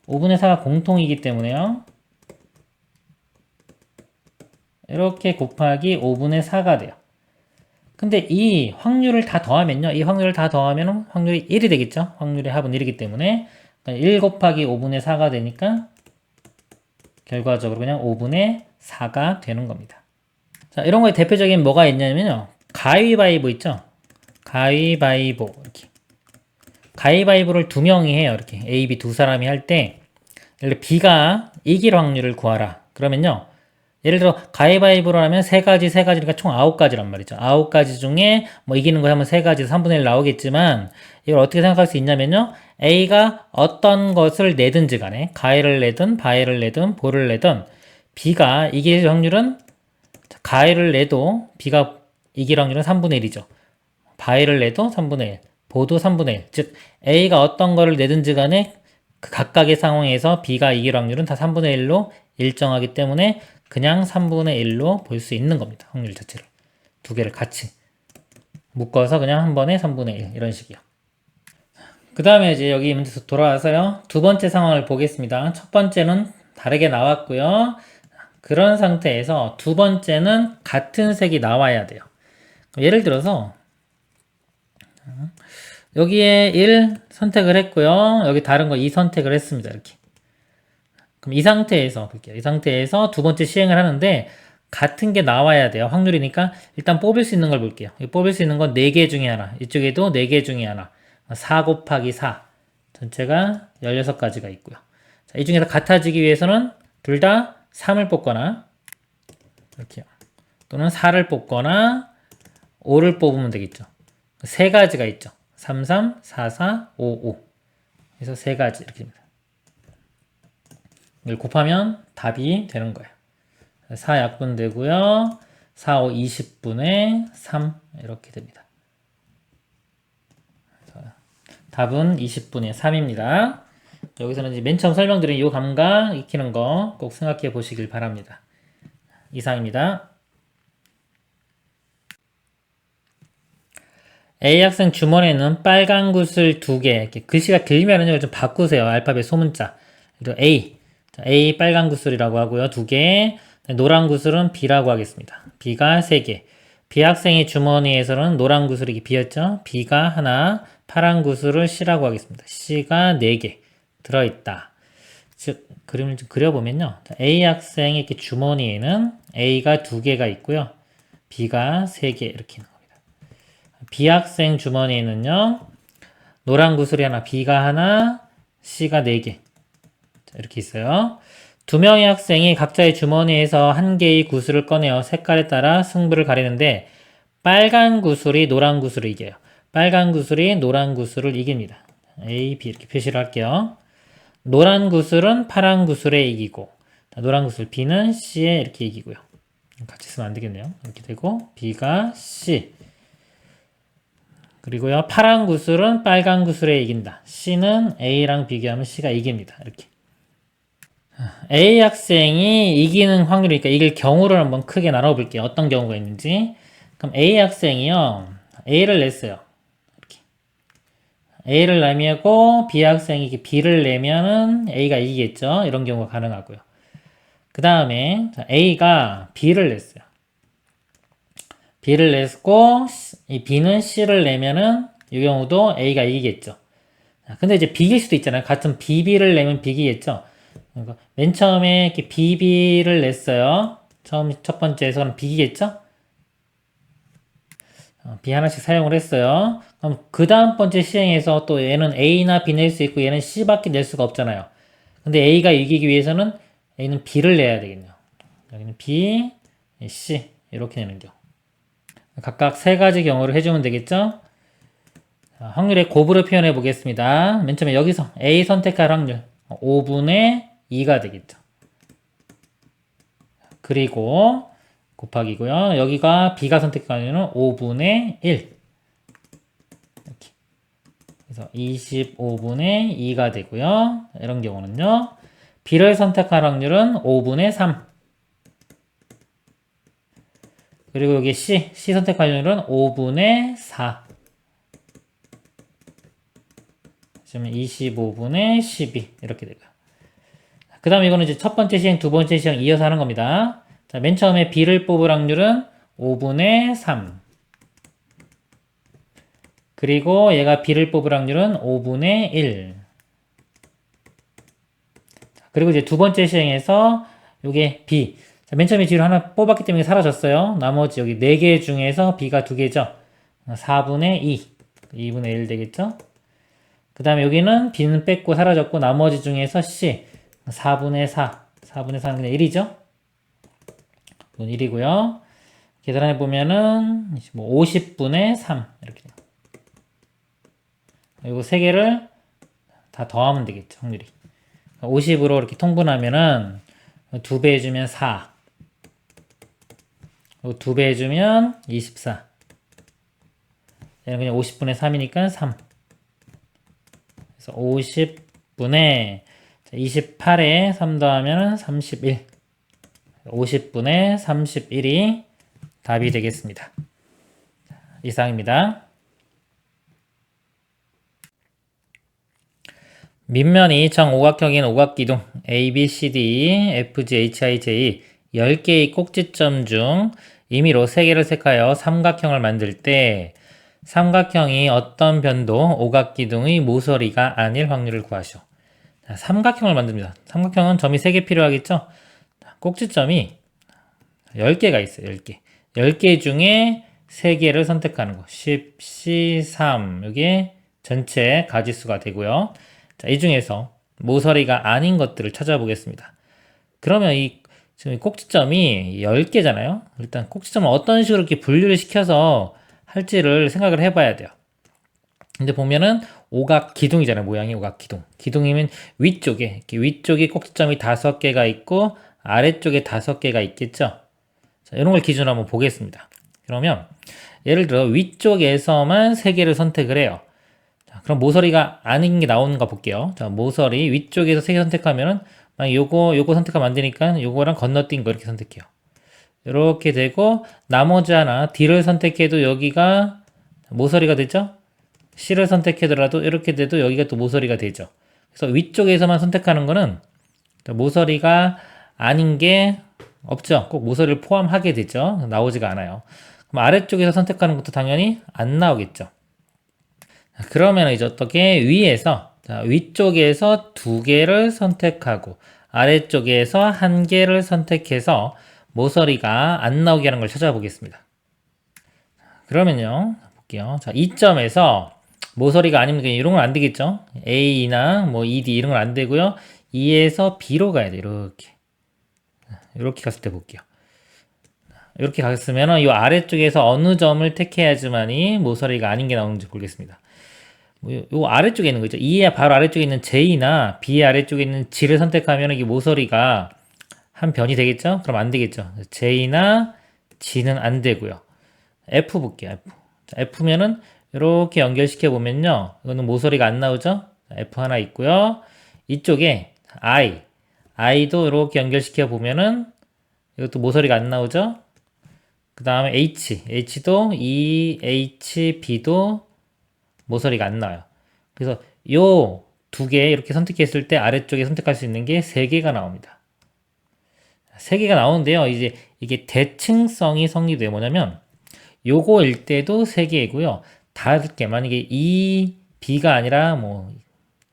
5분의 4가 공통이기 때문에요. 이렇게 곱하기 5분의 4가 돼요. 근데 이 확률을 다 더하면요. 이 확률을 다 더하면 확률이 1이 되겠죠. 확률의 합은 1이기 때문에 1 곱하기 5분의 4가 되니까 결과적으로 그냥 5분의 4가 되는 겁니다. 자, 이런 거에 대표적인 뭐가 있냐면요. 가위바위보 있죠. 가위바위보 이렇게. 가위바위보를 두 명이 해요. 이렇게 A, B 두 사람이 할 때 B가 이길 확률을 구하라. 그러면요. 예를 들어 가위바위보로 하면 3가지니까 총 9가지란 말이죠. 9가지 중에 뭐 이기는 거 하면 3가지 3분의 1 나오겠지만 이걸 어떻게 생각할 수 있냐면요. A가 어떤 것을 내든지 간에 가해를 내든 바해를 내든 보를 내든 B가 이길 확률은 가해를 내도 B가 이길 확률은 3분의 1이죠. 바해를 내도 3분의 1, 보도 3분의 1. 즉 A가 어떤 거를 내든지 간에 그 각각의 상황에서 B가 이길 확률은 다 3분의 1로 일정하기 때문에 그냥 3분의 1로 볼 수 있는 겁니다. 확률 자체를. 두 개를 같이 묶어서 그냥 한 번에 3분의 1 이런 식이요. 그 다음에 이제 여기 문제 돌아와서요. 두 번째 상황을 보겠습니다. 첫 번째는 다르게 나왔고요. 그런 상태에서 두 번째는 같은 색이 나와야 돼요. 예를 들어서 여기에 1 선택을 했고요. 여기 다른 거 2 선택을 했습니다. 이렇게. 그럼 이 상태에서 볼게요. 이 상태에서 두 번째 시행을 하는데 같은 게 나와야 돼요. 확률이니까 일단 뽑을 수 있는 걸 볼게요. 뽑을 수 있는 건 4개 중에 하나. 이쪽에도 4개 중에 하나. 4 곱하기 4. 전체가 16가지가 있고요. 자, 이 중에서 같아지기 위해서는 둘 다 3을 뽑거나 이렇게요. 또는 4를 뽑거나 5를 뽑으면 되겠죠. 세 가지가 있죠. 3, 3, 4, 4, 5, 5. 그래서 세 가지 이렇게 됩니다. 이걸 곱하면 답이 되는 거예요. 4 약분되고요. 4, 5, 20분의 3 이렇게 됩니다. 답은 20분의 3입니다. 여기서는 이제 맨 처음 설명드린 이 감각 익히는 거 꼭 생각해 보시길 바랍니다. 이상입니다. A 학생 주머니에는 빨간 구슬 2개. 글씨가 길면은 이걸 좀 바꾸세요. 알파벳 소문자. 그리고 A. A 빨간 구슬이라고 하고요. 2개. 노란 구슬은 B라고 하겠습니다. B가 3개. B 학생의 주머니에서는 노란 구슬이 B였죠. B가 하나, 파란 구슬을 C라고 하겠습니다. C가 4개 들어있다. 즉, 그림을 좀 그려보면요. A 학생의 이렇게 주머니에는 A가 2개가 있고요. B가 3개 이렇게 있는 겁니다. B 학생 주머니에는요. 노란 구슬이 하나, B가 하나, C가 4개. 이렇게 있어요. 두 명의 학생이 각자의 주머니에서 한 개의 구슬을 꺼내어 색깔에 따라 승부를 가리는데 빨간 구슬이 노란 구슬을 이겨요. 빨간 구슬이 노란 구슬을 이깁니다. A, B 이렇게 표시를 할게요. 노란 구슬은 파란 구슬에 이기고 노란 구슬 B는 C에 이렇게 이기고요. 같이 쓰면 안 되겠네요. 이렇게 되고 B가 C 그리고요 파란 구슬은 빨간 구슬에 이긴다. C는 A랑 비교하면 C가 이깁니다. 이렇게 A 학생이 이기는 확률이니까 이길 경우를 한번 크게 나눠볼게요. 어떤 경우가 있는지. 그럼 A 학생이요. A를 냈어요. 이렇게. A를 내고 B 학생이 B를 내면은 A가 이기겠죠. 이런 경우가 가능하고요. 그 다음에 A가 B를 냈어요. B를 냈고 이 B는 C를 내면은 이 경우도 A가 이기겠죠. 근데 이제 B일 수도 있잖아요. 같은 BB를 내면 B이겠죠. 그러니까 맨 처음에 이렇게 BB를 냈어요. 첫 번째에서는 B겠죠? B 하나씩 사용을 했어요. 그럼 그 다음 번째 시행에서 또 얘는 A나 B 낼 수 있고 얘는 C밖에 낼 수가 없잖아요. 근데 A가 이기기 위해서는 A는 B를 내야 되겠네요. 여기는 B, C 이렇게 내는 경우. 각각 세 가지 경우를 해주면 되겠죠? 자, 확률의 곱으로 표현해 보겠습니다. 맨 처음에 여기서 A 선택할 확률 5분의 2가 되겠죠. 그리고 곱하기고요. 여기가 B가 선택하면 5분의 1 이렇게. 그래서 25분의 2가 되고요. 이런 경우는요. B를 선택할 확률은 5분의 3 그리고 여기 C 선택할 확률은 5분의 4 그러면 25분의 12 이렇게 되고요. 그 다음에 이거는 이제 첫 번째 시행, 두 번째 시행 이어서 하는 겁니다. 자, 맨 처음에 B를 뽑을 확률은 5분의 3. 그리고 얘가 B를 뽑을 확률은 5분의 1. 자, 그리고 이제 두 번째 시행에서 요게 B. 자, 맨 처음에 B를 하나 뽑았기 때문에 사라졌어요. 나머지 여기 4개 중에서 B가 2개죠. 4분의 2. 2분의 1 되겠죠? 그 다음에 여기는 B는 뺐고 사라졌고 나머지 중에서 C. 4분의 4. 4분의 4는 그냥 1이죠? 이건 1이고요. 계산해 보면은 50분의 3 이렇게 돼요. 그리고 3개를 다 더하면 되겠죠, 확률이. 50으로 이렇게 통분하면은 2배 해주면 4. 2배 해주면 24. 얘는 그냥 50분의 3이니까 3. 그래서 50분의 28에 3 더하면 31. 50분의 31이 답이 되겠습니다. 이상입니다. 밑면이 정오각형인 오각기둥 ABCD, FG, HIJ 10개의 꼭지점 중 임의로 3개를 색하여 삼각형을 만들 때 삼각형이 어떤 변도 오각기둥의 모서리가 아닐 확률을 구하시오. 삼각형을 만듭니다. 삼각형은 점이 3개 필요하겠죠? 꼭지점이 10개가 있어요. 10개. 10개 중에 3개를 선택하는 거. 10, 13. 이게 전체 가지수가 되고요. 자, 이 중에서 모서리가 아닌 것들을 찾아보겠습니다. 그러면 지금 꼭지점이 10개잖아요. 일단 꼭지점을 어떤 식으로 이렇게 분류를 시켜서 할지를 생각을 해봐야 돼요. 근데 보면은 오각 기둥이잖아요. 모양이 오각 기둥. 기둥이면 위쪽에 꼭지점이 5개가 있고 아래쪽에 5개가 있겠죠. 자, 이런 걸 기준으로 한번 보겠습니다. 그러면 예를 들어 위쪽에서만 3개를 선택을 해요. 자, 그럼 모서리가 아닌 게 나오는가 볼게요. 자, 모서리 위쪽에서 3개 선택하면은 요거 선택하면 안 되니까 요거랑 건너뛴 거 이렇게 선택해요. 이렇게 되고 나머지 하나 D를 선택해도 여기가 모서리가 되죠? C를 선택하더라도 이렇게 돼도 여기가 또 모서리가 되죠. 그래서 위쪽에서만 선택하는 거는 모서리가 아닌 게 없죠. 꼭 모서리를 포함하게 되죠. 나오지가 않아요. 그럼 아래쪽에서 선택하는 것도 당연히 안 나오겠죠. 그러면 이제 어떻게 위에서 위쪽에서 2개를 선택하고 아래쪽에서 1개를 선택해서 모서리가 안 나오게 하는 걸 찾아보겠습니다. 그러면요. 볼게요. 자, 이 점에서 모서리가 아니면 이런 건 안 되겠죠. A나 뭐 ED 이런 건 안 되고요. E에서 B로 가야 돼. 이렇게 갔을 때 볼게요. 이렇게 갔으면 이 아래쪽에서 어느 점을 택해야지만이 모서리가 아닌 게 나오는지 보겠습니다. 요 아래쪽에 있는 거죠. E의 바로 아래쪽에 있는 J나 B의 아래쪽에 있는 G를 선택하면 이게 모서리가 한 변이 되겠죠? 그럼 안 되겠죠. J나 G는 안 되고요. F 볼게요. F. 자, F면은 이렇게 연결시켜 보면요. 이거는 모서리가 안 나오죠? F 하나 있고요. 이쪽에 I도 이렇게 연결시켜 보면은 이것도 모서리가 안 나오죠? 그 다음에 H도 E, H, B도 모서리가 안 나와요. 그래서 요 2개 이렇게 선택했을 때 아래쪽에 선택할 수 있는 게 3개가 나옵니다. 3개가 나오는데요. 이제 이게 대칭성이 성립돼요. 뭐냐면 요거일 때도 3개이고요. 다르게 만약에 E, B가 아니라 뭐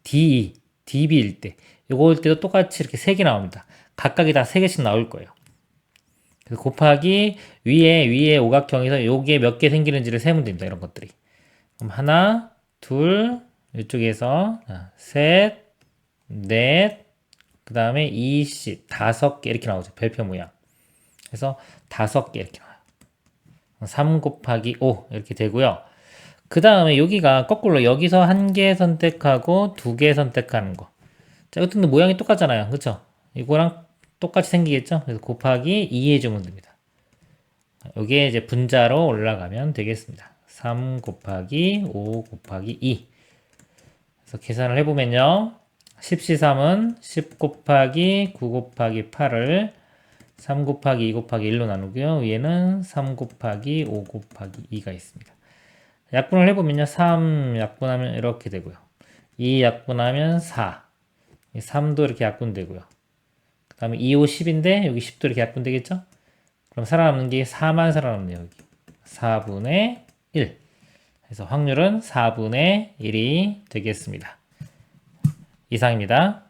D, DB일 때 요거일 때도 똑같이 이렇게 3개 나옵니다. 각각이 다 3개씩 나올 거예요. 그래서 곱하기 위에 오각형에서 요게 몇 개 생기는지를 세면 됩니다. 이런 것들이. 그럼 하나, 둘, 이쪽에서 셋, 넷, 그 다음에 2씩 5개 이렇게 나오죠. 별표 모양. 그래서 5개 이렇게 나와요. 3 곱하기 5 이렇게 되고요. 그 다음에 여기가 거꾸로 여기서 1개 선택하고 2개 선택하는 거. 자, 이것도 모양이 똑같잖아요. 그쵸? 이거랑 똑같이 생기겠죠? 그래서 곱하기 2 해주면 됩니다. 이게 이제 분자로 올라가면 되겠습니다. 3 곱하기 5 곱하기 2. 그래서 계산을 해보면요. 10C3은 10 곱하기 9 곱하기 8을 3 곱하기 2 곱하기 1로 나누고요. 위에는 3 곱하기 5 곱하기 2가 있습니다. 약분을 해보면요. 3 약분하면 이렇게 되고요. 2 약분하면 4. 3도 이렇게 약분되고요. 그 다음에 2, 5, 10인데 여기 10도 이렇게 약분되겠죠? 그럼 살아남는 게 4만 살아남네요. 여기 4분의 1. 그래서 확률은 4분의 1이 되겠습니다. 이상입니다.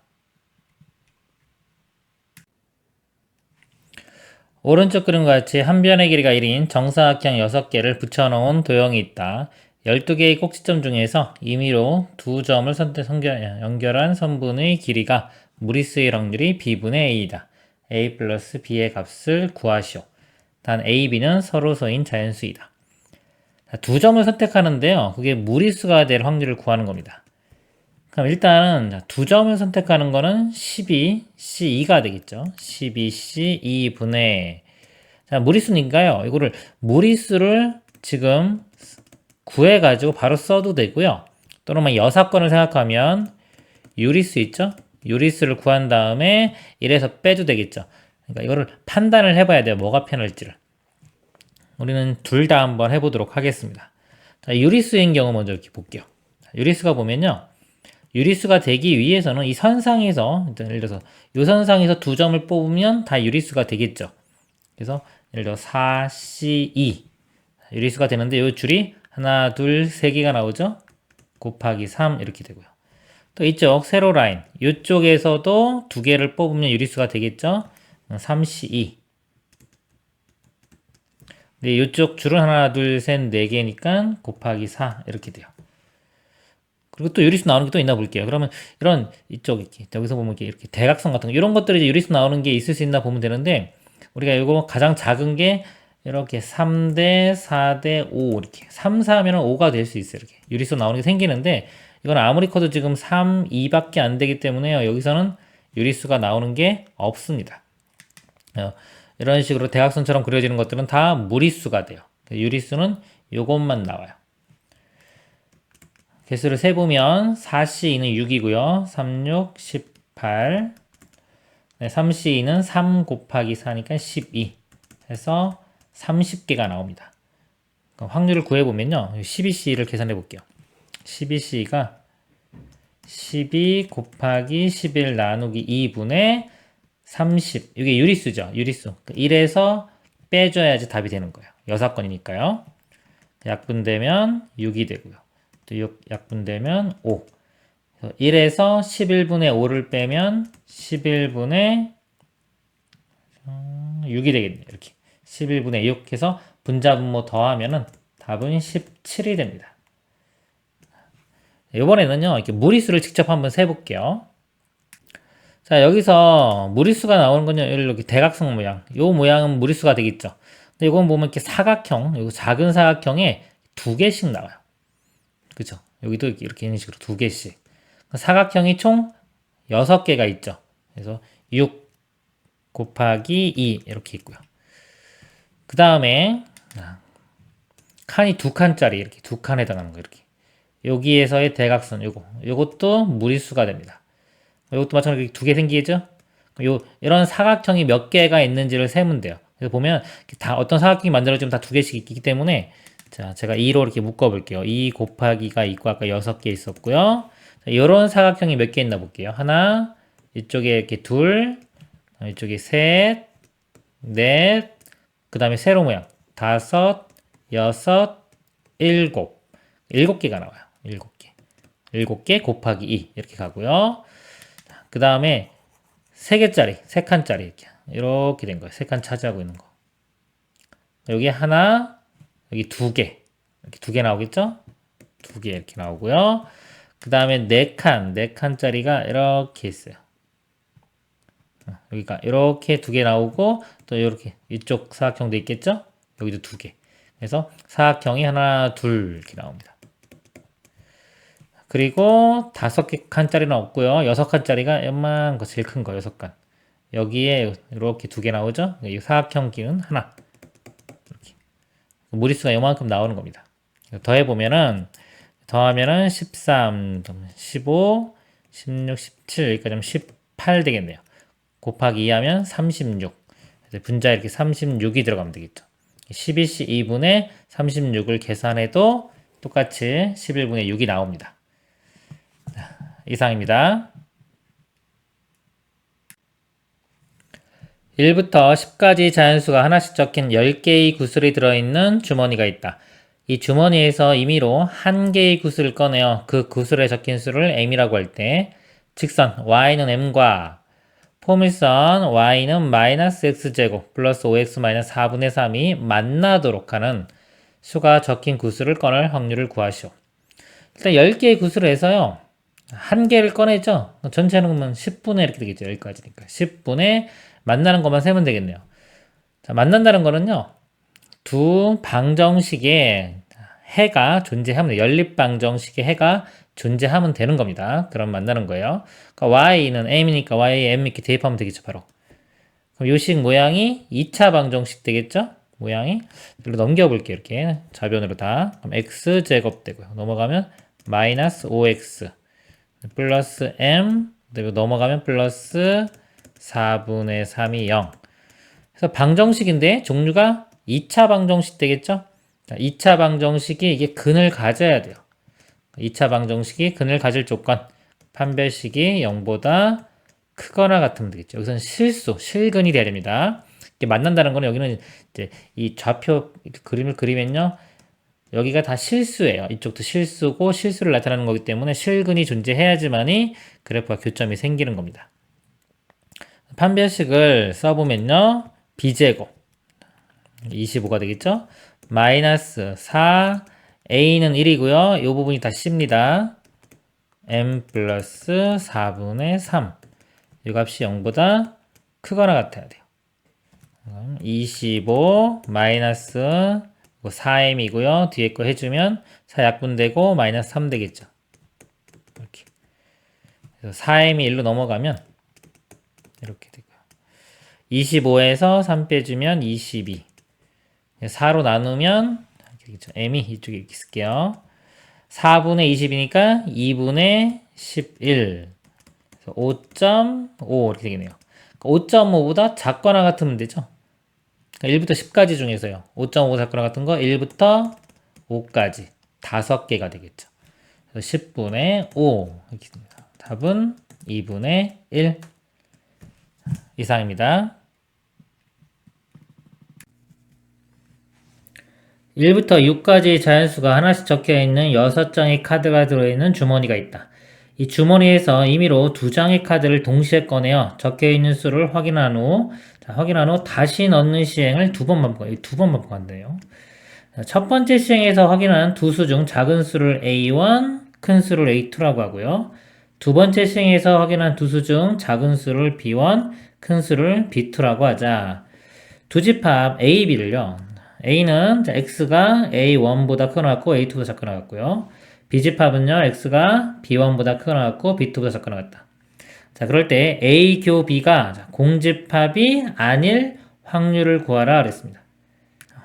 오른쪽 그림과 같이 한 변의 길이가 1인 정사각형 6개를 붙여놓은 도형이 있다. 12개의 꼭지점 중에서 임의로 2점을 연결한 선분의 길이가 무리수의 확률이 b분의 a이다. a 플러스 b의 값을 구하시오. 단 a, b는 서로서인 자연수이다. 2점을 선택하는데요. 그게 무리수가 될 확률을 구하는 겁니다. 그럼 일단은 두 점을 선택하는 거는 12C2가 되겠죠. 12C2분의 자, 무리수니까요. 이거를 무리수를 지금 구해가지고 바로 써도 되고요. 또는 뭐 여사건을 생각하면 유리수 있죠? 유리수를 구한 다음에 1에서 빼도 되겠죠. 그러니까 이거를 판단을 해봐야 돼요. 뭐가 편할지를. 우리는 둘 다 한번 해보도록 하겠습니다. 자, 유리수인 경우 먼저 이렇게 볼게요. 유리수가 보면요. 유리수가 되기 위해서는 이 선상에서, 일단 예를 들어서 이 선상에서 두 점을 뽑으면 다 유리수가 되겠죠. 그래서 예를 들어 4C2 유리수가 되는데 이 줄이 하나, 둘, 세 개가 나오죠. 곱하기 3 이렇게 되고요. 또 이쪽 세로 라인 이쪽에서도 두 개를 뽑으면 유리수가 되겠죠. 3C2 근데 이쪽 줄은 하나, 둘, 셋, 네 개니까 곱하기 4 이렇게 돼요. 그리고 또 유리수 나오는 게 또 있나 볼게요. 그러면 이런 이쪽 이렇게 여기서 보면 이렇게 대각선 같은 거 이런 것들이 이제 유리수 나오는 게 있을 수 있나 보면 되는데 우리가 이거 가장 작은 게 이렇게 3대 4대 5 이렇게 3, 4하면 5가 될 수 있어요. 이렇게 유리수 나오는 게 생기는데 이건 아무리 커도 지금 3, 2밖에 안 되기 때문에요. 여기서는 유리수가 나오는 게 없습니다. 이런 식으로 대각선처럼 그려지는 것들은 다 무리수가 돼요. 유리수는 요것만 나와요. 개수를 세보면 4C2는 6이고요. 3, 6, 18 3C2는 3 곱하기 4니까 12 해서 30개가 나옵니다. 그럼 확률을 구해보면요. 12C를 계산해 볼게요. 12C가 12 곱하기 11 나누기 2분의 30 이게 유리수죠. 유리수 1에서 빼줘야지 답이 되는 거예요. 여사건이니까요. 약분되면 6이 되고요. 또 약분되면 5 1에서 11분의 5를 빼면 11분의 6이 되겠네요. 이렇게 11분의 6 해서 분자분모 더하면은 답은 17이 됩니다. 이번에는요, 이렇게 무리수를 직접 한번 세볼게요. 자, 여기서 무리수가 나오는 건요, 이렇게 대각선 모양. 이 모양은 무리수가 되겠죠. 근데 이건 보면 이렇게 사각형, 요 작은 사각형에 두 개씩 나와요. 그죠? 여기도 이렇게 이런 식으로 두 개씩. 사각형이 총 6개가 있죠. 그래서 6 곱하기 2 이렇게 있고요. 그 다음에 칸이 두 칸짜리 이렇게 두 칸에 해당하는 거 이렇게 여기에서의 대각선 요것도 무리수가 됩니다. 요것도 마찬가지로 두 개 생기겠죠? 이런 사각형이 몇 개가 있는지를 세면 돼요. 그래서 보면 다 어떤 사각형이 만들어지면 다 두 개씩 있기 때문에 자 제가 2로 이렇게 묶어 볼게요. 2 곱하기가 있고 아까 6개 있었고요. 이런 사각형이 몇 개 있나 볼게요. 하나, 이쪽에 이렇게 둘, 이쪽에 셋, 넷, 그 다음에 세로 모양 다섯, 여섯, 일곱 7개가 나와요. 7개 7개 곱하기 2 이렇게 가고요. 그 다음에 3개짜리 3칸짜리 이렇게 된 거예요. 3칸 차지하고 있는 거 여기 하나 여기 2개 이렇게 2개 나오겠죠? 2개 이렇게 나오고요. 그 다음에 4칸짜리가 이렇게 있어요. 여기가 이렇게 2개 나오고 또 이렇게 이쪽 사각형도 있겠죠? 여기도 2개. 그래서 사각형이 하나, 둘 이렇게 나옵니다. 그리고 5개 칸짜리는 없고요. 6칸짜리가 요만 거 제일 큰 거 6칸. 여기에 이렇게 2개 나오죠? 이 사각형끼는 하나. 이렇게. 무리수가 요만큼 나오는 겁니다. 더해보면은 더하면은 13, 15, 16, 17 여기까지 하면 18 되겠네요. 곱하기 2 하면 36. 분자에 이렇게 36이 들어가면 되겠죠. 12C 2분의 36을 계산해도 똑같이 11분의 6이 나옵니다. 이상입니다. 1부터 10까지 자연수가 하나씩 적힌 10개의 구슬이 들어있는 주머니가 있다. 이 주머니에서 임의로 한 개의 구슬을 꺼내어 그 구슬에 적힌 수를 m이라고 할 때 직선 y는 m과 포물선 y는 마이너스 x제곱 플러스 5x 마이너스 4분의 3이 만나도록 하는 수가 적힌 구슬을 꺼낼 확률을 구하시오. 일단 10개의 구슬을 해서요. 한 개를 꺼내죠. 전체는 그러면 10분의 이렇게 되겠죠. 여기까지니까 10분의 만나는 것만 세면 되겠네요. 자, 만난다는 거는요. 두 방정식의 해가 존재하면 연립방정식의 해가 존재하면 되는 겁니다. 그럼 만나는 거예요. 그러니까 y는 m이니까 y에 m 이렇게 대입하면 되겠죠, 바로. 그럼 요식 모양이 2차 방정식 되겠죠? 모양이. 이렇게 넘겨볼게요, 이렇게. 좌변으로 다. 그럼 x제곱 되고요. 넘어가면 마이너스 5x 플러스 m, 그리고 넘어가면 플러스 4분의 3이 0. 그래서 방정식인데 종류가 2차 방정식 되겠죠? 2차 방정식이 이게 근을 가져야 돼요. 2차 방정식이 근을 가질 조건. 판별식이 0보다 크거나 같으면 되겠죠. 여기서는 실근이 돼야 됩니다. 이게 만난다는 거는 여기는 이제 이 좌표 그림을 그리면요. 여기가 다 실수예요. 이쪽도 실수고 실수를 나타내는 거기 때문에 실근이 존재해야지만이 그래프가 교점이 생기는 겁니다. 판별식을 써보면요. b제곱 25가 되겠죠? 마이너스 4 a는 1이고요. 이 부분이 다 c입니다. m 플러스 4분의 3 이 값이 0보다 크거나 같아야 돼요. 25 마이너스 4m이고요. 뒤에 거 해주면 4 약분되고 마이너스 3 되겠죠. 이렇게. 그래서 4m이 1로 넘어가면 이렇게 되고요. 25에서 3 빼주면 22. 4로 나누면 되겠죠. m이 이쪽에 이렇게 쓸게요. 4분의 20이니까 2분의 11. 5.5 이렇게 되겠네요. 5.5보다 작거나 같으면 되죠. 1부터 10까지 중에서요. 5.5 작거나 같은 거 1부터 5까지 5개가 되겠죠. 그래서 10분의 5 이렇게 됩니다. 답은 2분의 1 이상입니다. 1부터 6까지 자연수가 하나씩 적혀있는 6장의 카드가 들어있는 주머니가 있다. 이 주머니에서 임의로 2장의 카드를 동시에 꺼내어 적혀있는 수를 확인한 후 다시 넣는 시행을 2번 반복해요. 2번 반복한대요. 첫 번째 시행에서 확인한 두 수 중 작은 수를 A1, 큰 수를 A2라고 하고요. 두 번째 시행에서 확인한 두 수 중 작은 수를 B1, 큰 수를 B2라고 하자. 두 집합 A, B를요. A는 X가 A1보다 크거나 같고 A2보다 작거나 같고요. B집합은요. X가 B1보다 크거나 같고 B2보다 작거나 같다. 자, 그럴 때 A 교 B가 공집합이 아닐 확률을 구하라 그랬습니다.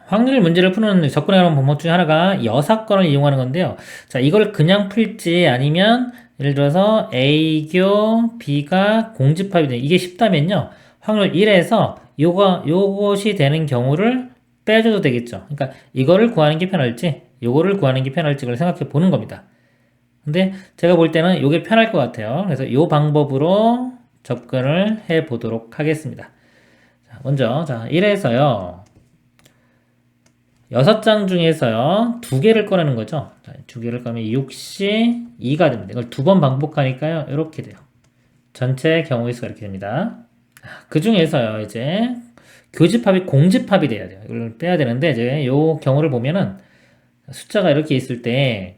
확률 문제를 푸는 접근에 관한 방법 중에 하나가 여사건을 이용하는 건데요. 자, 이걸 그냥 풀지 아니면 예를 들어서 A 교 B가 공집합이 돼. 이게 쉽다면요. 확률 1에서 요것이 되는 경우를 빼줘도 되겠죠. 그러니까 이거를 구하는 게 편할지 요거를 구하는 게 편할지 그걸 생각해 보는 겁니다. 근데 제가 볼 때는 요게 편할 것 같아요. 그래서 요 방법으로 접근을 해 보도록 하겠습니다. 자, 먼저 1에서요. 6장 중에서요. 2개를 꺼내는 거죠. 자, 2개를 꺼내면 6시 2가 됩니다. 이걸 2번 반복하니까요. 이렇게 돼요. 전체 경우의 수가 이렇게 됩니다. 그 중에서요. 이제 교집합이 공집합이 돼야 돼요. 이걸 빼야 되는데 이제 요 경우를 보면은 숫자가 이렇게 있을 때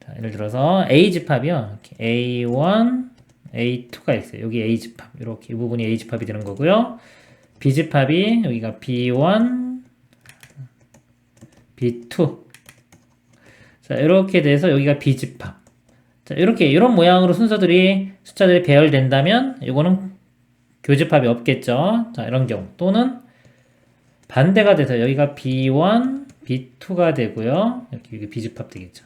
자, 예를 들어서 A집합이요. A1, A2가 있어요. 여기 A집합. 이렇게 이 부분이 A집합이 되는 거고요. B집합이 여기가 B1, B2. 자, 이렇게 돼서 여기가 B집합. 자, 이런 모양으로 숫자들이 배열된다면 이거는 교집합이 없겠죠. 자, 이런 경우. 또는 반대가 돼서 여기가 B1, B2가 되고요. 여기 B집합 되겠죠.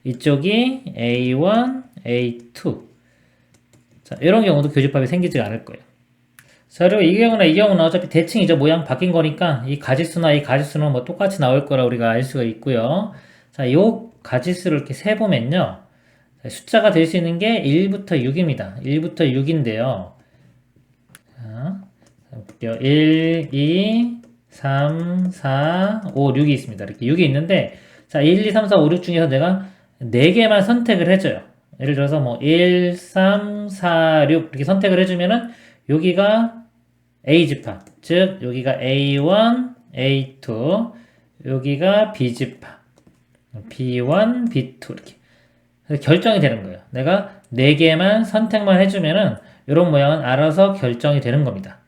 이쪽이 A1, A2. 자, 이런 경우도 교집합이 생기지 않을 거예요. 자, 그리고 이 경우는 어차피 대칭이죠. 모양 바뀐 거니까 이 가지수는 뭐 똑같이 나올 거라 우리가 알 수가 있고요. 자, 요 가지수를 이렇게 세보면요. 숫자가 될 수 있는 게 1부터 6입니다. 1부터 6인데요. 자, 볼게요. 1, 2, 3, 4, 5, 6이 있습니다. 이렇게 6이 있는데, 자, 1, 2, 3, 4, 5, 6 중에서 내가 4개만 선택을 해줘요. 예를 들어서 뭐 1, 3, 4, 6 이렇게 선택을 해주면은 여기가 A집합, 즉 여기가 A1, A2, 여기가 B집합, B1, B2 이렇게 결정이 되는 거예요. 내가 4개만 선택만 해주면은 이런 모양은 알아서 결정이 되는 겁니다.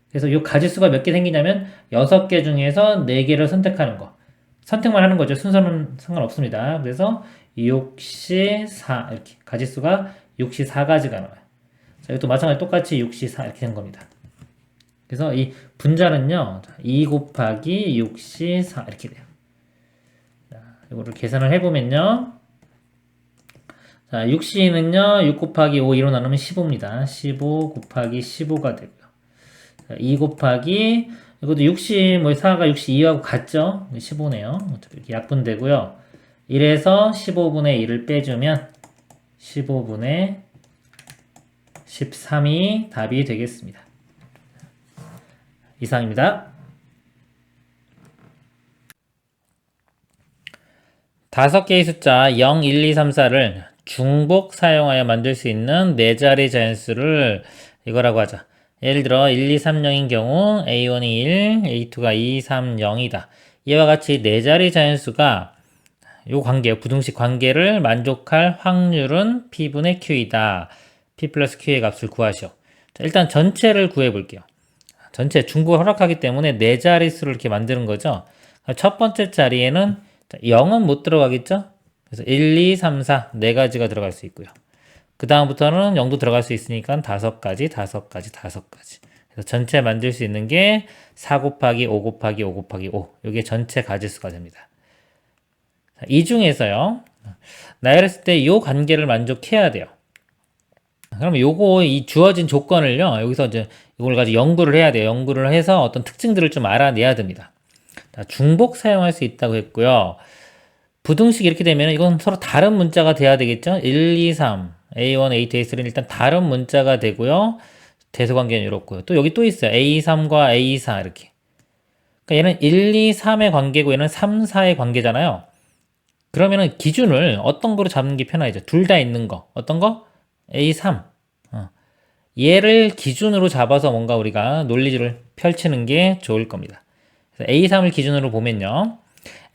그래서 이 가지수가 몇 개 생기냐면 6개 중에서 4개를 선택하는 거. 선택만 하는 거죠. 순서는 상관없습니다. 그래서 6시 4 이렇게 가지수가 6시 4가지가 나와요. 자, 이것도 마찬가지로 똑같이 6시 4 이렇게 된 겁니다. 그래서 이 분자는요, 2 곱하기 6시 4 이렇게 돼요. 자, 이거를 계산을 해보면요. 자, 6시는요, 6 곱하기 5, 2로 나누면 15입니다. 15 곱하기 15가 되고요. 자, 2 곱하기, 이것도 6시, 4가 6시 2하고 같죠? 15네요. 어차피 이렇게 약분되고요. 1에서 15분의 1을 빼주면 15분의 13이 답이 되겠습니다. 이상입니다. 다섯 개의 숫자 0, 1, 2, 3, 4를 중복 사용하여 만들 수 있는 네 자리 자연수를 이거라고 하자. 예를 들어 1, 2, 3, 0인 경우 A1이 1, A2가 2, 3, 0이다. 이와 같이 네 자리 자연수가 요 관계, 부등식 관계를 만족할 확률은 P분의 Q이다. P 플러스 Q의 값을 구하시오. 자, 일단 전체를 구해 볼게요. 전체 중복을 허락하기 때문에 네 자릿수를 이렇게 만드는 거죠. 첫 번째 자리에는 0은 못 들어가겠죠? 그래서 1, 2, 3, 4 네 가지가 들어갈 수 있고요. 그 다음부터는 0도 들어갈 수 있으니까 5가지, 5가지, 5가지. 그래서 전체 만들 수 있는 게 4 곱하기 5 곱하기 5 곱하기 5. 이게 전체 가지수가 됩니다. 이 중에서요, 나열했을 때 이 관계를 만족해야 돼요. 그러면 요거, 이 주어진 조건을요, 여기서 이제 이걸 가지고 연구를 해야 돼요. 연구를 해서 어떤 특징들을 좀 알아내야 됩니다. 자, 중복 사용할 수 있다고 했고요. 부등식 이렇게 되면 이건 서로 다른 문자가 돼야 되겠죠? 1, 2, 3, A1, A2, A3는 일단 다른 문자가 되고요. 대소관계는 이렇고요. 또 여기 또 있어요. A3과 A4 이렇게. 그러니까 얘는 1, 2, 3의 관계고 얘는 3, 4의 관계잖아요. 그러면은 기준을 어떤 거로 잡는 게 편하죠? 둘 다 있는 거. 어떤 거? A3. 얘를 기준으로 잡아서 뭔가 우리가 논리를 펼치는 게 좋을 겁니다. 그래서 A3을 기준으로 보면요.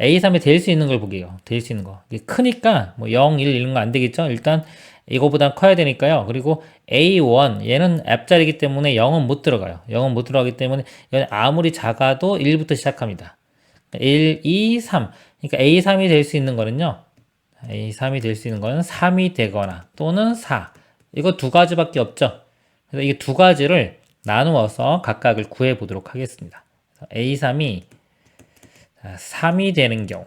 A3에 될 수 있는 걸 보게요. 될 수 있는 거. 이게 크니까 뭐 0, 1 이런 거 안 되겠죠? 일단 이거보다 커야 되니까요. 그리고 A1 얘는 앞자리이기 때문에 0은 못 들어가요. 0은 못 들어가기 때문에 얘는 아무리 작아도 1부터 시작합니다. 1, 2, 3. 그러니까 A3이 될 수 있는 거는요. A3이 될 수 있는 거는 3이 되거나 또는 4. 이거 두 가지밖에 없죠. 그래서 이 두 가지를 나누어서 각각을 구해 보도록 하겠습니다. A3이 3이 되는 경우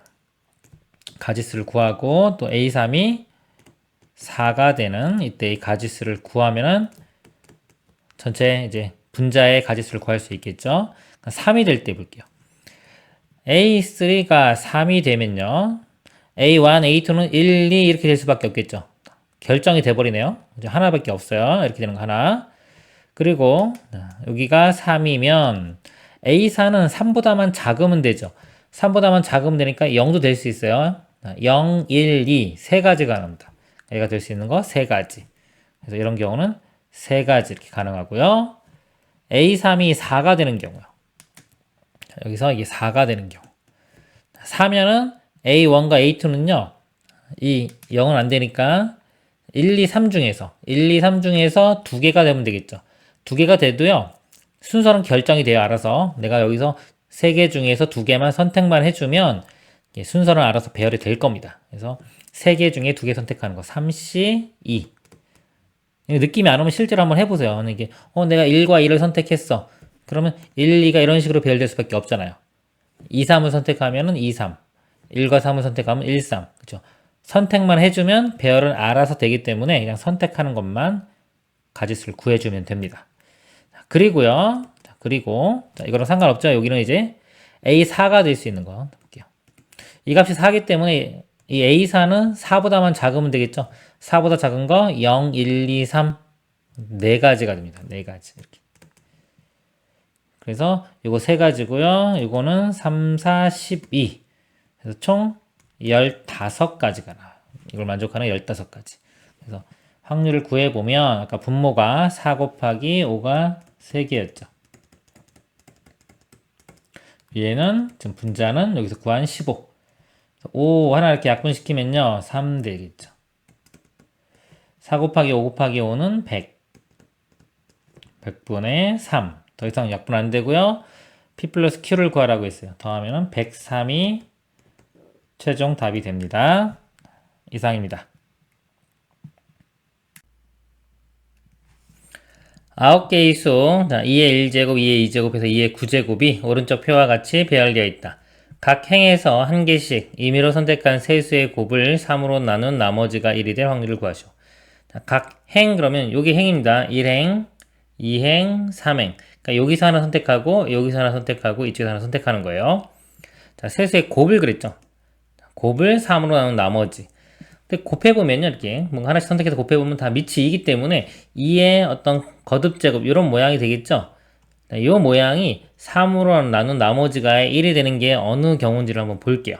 가지수를 구하고 또 A3이 4가 되는 이때의 가지수를 구하면은 전체 이제 분자의 가지수를 구할 수 있겠죠. 3이 될 때 볼게요. A3가 3이 되면요. A1, A2는 1, 2 이렇게 될 수밖에 없겠죠. 결정이 돼버리네요. 이제 하나밖에 없어요. 이렇게 되는 거 하나. 그리고 여기가 3이면 A4는 3보다만 작으면 되죠. 3보다만 작으면 되니까 0도 될 수 있어요. 0, 1, 2 세 가지가 나옵니다. 얘가 될 수 있는 거 세 가지. 그래서 이런 경우는 세 가지 이렇게 가능하고요. A3이 4가 되는 경우요. 여기서 이게 4가 되는 경우. 4면은 A1과 A2는요. 이 0은 안 되니까 1, 2, 3 중에서 1, 2, 3 중에서 두 개가 되면 되겠죠. 두 개가 돼도요. 순서는 결정이 돼요. 알아서 내가 여기서 세 개 중에서 두 개만 선택만 해주면 순서는 알아서 배열이 될 겁니다. 그래서 세 개 중에 두 개 선택하는 거 3C, 2 느낌이 안 오면 실제로 한번 해보세요. 이게 내가 1과 2를 선택했어. 그러면 1, 2가 이런 식으로 배열될 수밖에 없잖아요. 2, 3을 선택하면은 2, 3 1과 3을 선택하면 1, 3 그렇죠? 선택만 해주면 배열은 알아서 되기 때문에 그냥 선택하는 것만 가지수를 구해주면 됩니다. 그리고요. 그리고 이거랑 상관없죠. 여기는 이제 A4가 될 수 있는 거 볼게요. 이 값이 4기 때문에 이 A4는 4보다만 작으면 되겠죠. 4보다 작은 거 0, 1, 2, 3 네 가지가 됩니다. 네 가지 이렇게. 그래서 이거 세 가지고요. 이거는 3, 4, 12 그래서 총 15가지가 나와요. 이걸 만족하는 15가지. 그래서 확률을 구해보면 아까 분모가 4 곱하기 5가 3개였죠. 얘는 지금 분자는 여기서 구한 15. 5 하나 이렇게 약분시키면요. 3 되겠죠. 4 곱하기 5 곱하기 5는 100. 100분의 3. 더 이상 약분 안 되고요. P 플러스 Q를 구하라고 했어요. 더하면은 103이 최종 답이 됩니다. 이상입니다. 9개의 수, 2의 1제곱, 2의 2제곱에서 2의 9제곱이 오른쪽 표와 같이 배열되어 있다. 각 행에서 한 개씩 임의로 선택한 세 수의 곱을 3으로 나눈 나머지가 1이 될 확률을 구하시오. 각 행, 그러면 여기 행입니다. 1행, 2행, 3행. 그러니까 여기서 하나 선택하고, 여기서 하나 선택하고, 이쪽에서 하나 선택하는 거예요. 자, 세 수의 곱을 그랬죠. 곱을 3으로 나눈 나머지. 근데 곱해보면요, 이렇게 뭔가 하나씩 선택해서 곱해보면 다 밑이 2이기 때문에 2의 어떤 거듭제곱 이런 모양이 되겠죠. 이 모양이 3으로 나눈 나머지가 1이 되는 게 어느 경우인지를 한번 볼게요.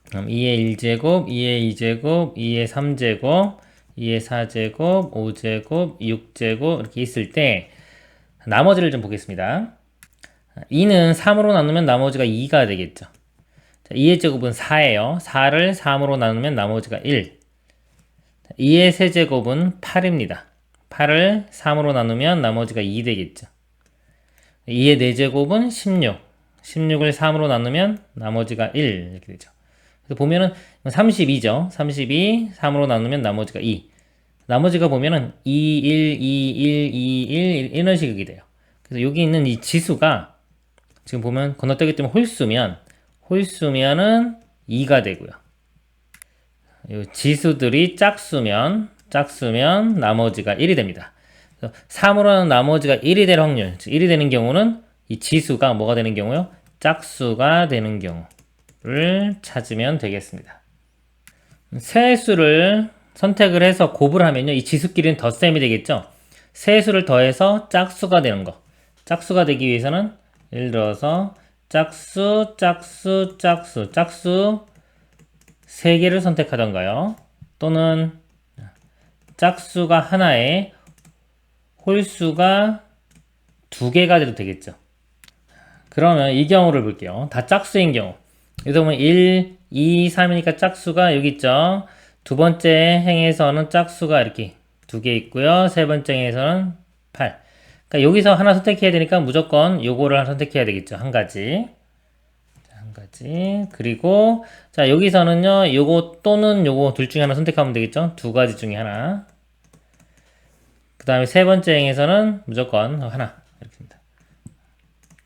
그럼 2의 1제곱, 2의 2제곱, 2의 3제곱, 2의 4제곱, 5제곱, 6제곱 이렇게 있을 때 나머지를 좀 보겠습니다. 2는 3으로 나누면 나머지가 2가 되겠죠. 2의 제곱은 4예요. 4를 3으로 나누면 나머지가 1. 2의 세제곱은 8입니다. 8을 3으로 나누면 나머지가 2 되겠죠. 2의 4제곱은 16. 16을 3으로 나누면 나머지가 1 이렇게 되죠. 그래서 보면은 32죠. 32 3으로 나누면 나머지가 2. 나머지가 보면은 2, 1, 2, 1, 2, 1 이런 식이 돼요. 그래서 여기 있는 이 지수가 지금 보면 건너뛰기 때문에 홀수면은 2가 되고요. 이 지수들이 짝수면 나머지가 1이 됩니다. 3으로는 나머지가 1이 될 확률, 즉 1이 되는 경우는 이 지수가 뭐가 되는 경우요? 짝수가 되는 경우를 찾으면 되겠습니다. 세 수를 선택을 해서 곱을 하면요, 이 지수끼리는 덧셈이 되겠죠? 세 수를 더해서 짝수가 되는 거. 짝수가 되기 위해서는 예를 들어서 짝수 3개를 선택하던가요. 또는 짝수가 하나에 홀수가 2개가 돼도 되겠죠. 그러면 이 경우를 볼게요. 다 짝수인 경우. 여기서 보면 1, 2, 3이니까 짝수가 여기 있죠. 두 번째 행에서는 짝수가 이렇게 2개 있고요. 세 번째 행에서는 8. 그러니까 여기서 하나 선택해야 되니까 무조건 요거를 선택해야 되겠죠. 한 가지. 한 가지. 그리고 자, 여기서는요. 요거 또는 요거 둘 중에 하나 선택하면 되겠죠. 두 가지 중에 하나. 그 다음에 세 번째 행에서는 무조건 하나. 이렇게입니다.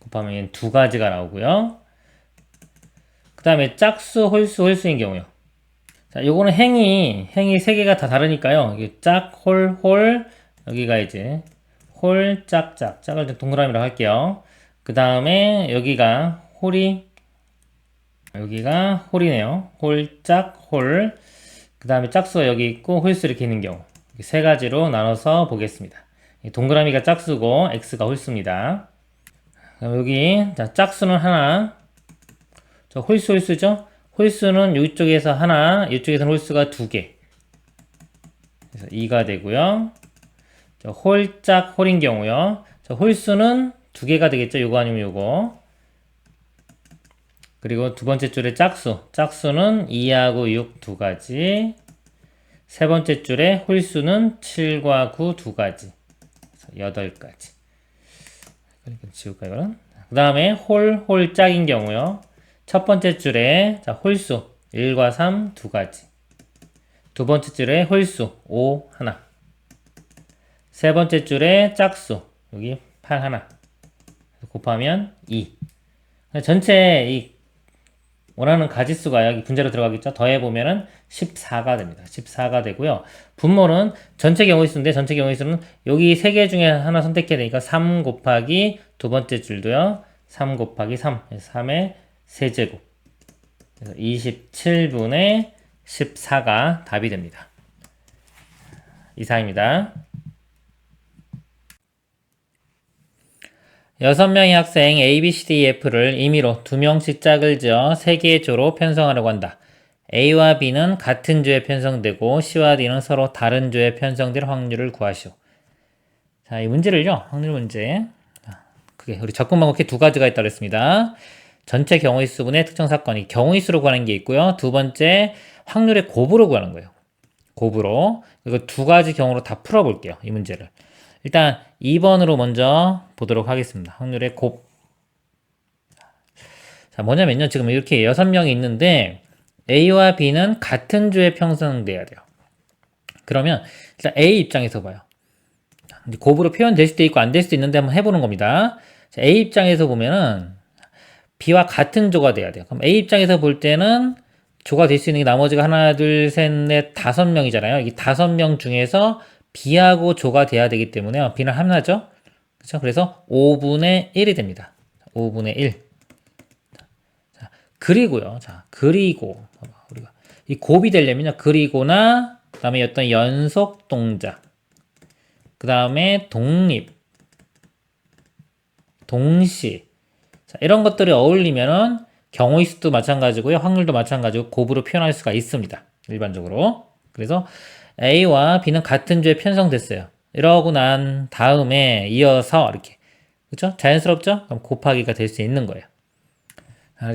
곱하면 두 가지가 나오고요. 그 다음에 짝수, 홀수인 경우요. 자, 요거는 행이 세 개가 다 다르니까요. 이게 짝, 홀, 여기가 이제 홀, 짝을 동그라미로 할게요. 그 다음에 여기가 홀이네요. 홀, 홀. 그 다음에 짝수가 여기 있고 홀수 이렇게 있는 경우. 세 가지로 나눠서 보겠습니다. 동그라미가 짝수고 x가 홀수입니다. 그럼 여기 자, 짝수는 하나. 저 홀수죠? 홀수는 이쪽에서 하나, 이쪽에서는 홀수가 2개. 그래서 2가 되고요. 홀인 경우요. 홀수는 2개가 되겠죠. 요거 아니면 요거. 그리고 두 번째 줄에 짝수는 2하고 6 두 가지. 세 번째 줄에 홀수는 7과 9 두 가지. 8가지. 지울까요, 이거는? 그 다음에 홀짝인 경우요. 첫 번째 줄에 홀수 1과 3 두 가지. 두 번째 줄에 홀수 5 하나. 세 번째 줄에 짝수 여기 8 하나. 곱하면 2. 전체 이 원하는 가지수가 여기 분자로 들어가겠죠. 더해보면은 14가 됩니다. 14가 되고요. 분모는 전체 경우수인데 전체 경우수는 여기 3개 중에 하나 선택해야 되니까 3 곱하기 두 번째 줄도요. 3 곱하기 3. 3의 세제곱. 그래서 27분의 14가 답이 됩니다. 이상입니다. 6명의 학생 A, B, C, D, E, F를 임의로 2명씩 짝을 지어 3개의 조로 편성하려고 한다. A와 B는 같은 조에 편성되고 C와 D는 서로 다른 조에 편성될 확률을 구하시오. 자, 이 문제를요. 확률 문제. 그게 우리 접근 방법이 두 가지가 있다고 했습니다. 전체 경우의 수분의 특정 사건이 경우의 수로 구하는 게 있고요. 두 번째 확률의 곱으로 구하는 거예요. 곱으로. 이거 두 가지 경우로 다 풀어볼게요. 이 문제를. 일단 2번으로 먼저 보도록 하겠습니다. 확률의 곱. 자, 뭐냐면요. 지금 이렇게 6명이 있는데 A와 B는 같은 조에 편성돼야 돼요. 그러면 일단 A 입장에서 봐요. 곱으로 표현될 수도 있고 안 될 수도 있는데 한번 해보는 겁니다. 자, A 입장에서 보면은 B와 같은 조가 돼야 돼요. 그럼 A 입장에서 볼 때는 조가 될 수 있는 게 나머지가 하나, 둘, 셋, 넷, 5명이잖아요. 이 5명 중에서 B하고 조가 돼야 되기 때문에 B는 하나죠. 그렇죠? 그래서 5분의 1이 됩니다. 5분의 1. 자, 그리고요. 자, 그리고 우리가 이 곱이 되려면요. 그리고나 그다음에 어떤 연속 동작, 그다음에 독립, 동시, 자, 이런 것들이 어울리면은 경우의 수도 마찬가지고요. 확률도 마찬가지고 곱으로 표현할 수가 있습니다. 일반적으로. 그래서 A와 B는 같은 조에 편성됐어요. 이러고 난 다음에 이어서 이렇게. 그렇죠? 자연스럽죠? 그럼 곱하기가 될 수 있는 거예요.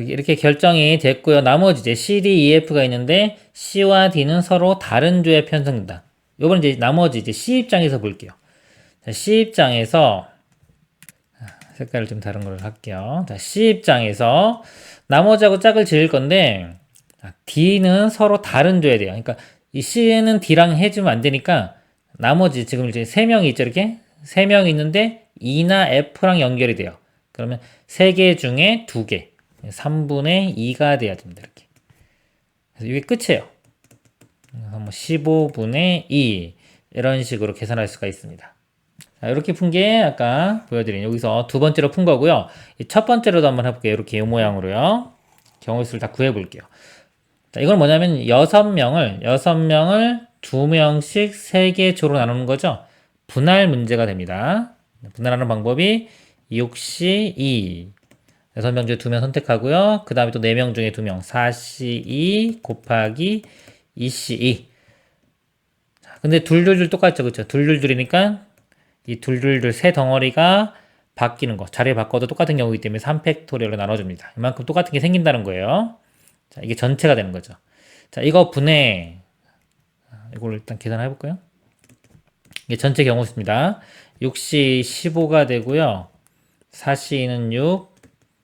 이렇게 결정이 됐고요. 나머지 이제 C, D, E, F가 있는데 C와 D는 서로 다른 조에 편성된다. 요번 이제 나머지 이제 C 입장에서 볼게요. 자, C 입장에서 색깔을 좀 다른 걸로 할게요. 자, C 입장에서 나머지하고 짝을 지을 건데 D는 서로 다른 조에 돼요. 그러니까 이 C는 D랑 해주면 안 되니까 나머지 지금 이제 3명이 있죠. 이렇게 3명이 있는데 E나 F랑 연결이 돼요. 그러면 3개 중에 2개 3분의 2가 돼야 됩니다. 이렇게. 그래서 이게 끝이에요. 그래서 뭐 15분의 2 이런 식으로 계산할 수가 있습니다. 자, 이렇게 푼 게 아까 보여드린 여기서 두 번째로 푼 거고요. 첫 번째로도 한번 해볼게요. 이렇게 이 모양으로요. 경우의 수를 다 구해볼게요. 자, 이건 뭐냐면 6명을 2명씩 3개 조로 나누는 거죠. 분할 문제가 됩니다. 분할하는 방법이 6C2 6명 중에 2명 선택하고요. 그 다음에 또 4명 중에 2명 4C2 곱하기 2C2 근데 둘둘둘 똑같죠. 그쵸? 둘둘둘이니까 이 둘둘둘 세 덩어리가 바뀌는 거 자리에 바꿔도 똑같은 경우이기 때문에 3팩토리얼로 나눠줍니다. 이만큼 똑같은 게 생긴다는 거예요. 자, 이게 전체가 되는 거죠. 자, 이거 분해 이걸 일단 계산해 볼까요? 이게 전체 경우수입니다. 6C 15가 되고요. 4C는 6,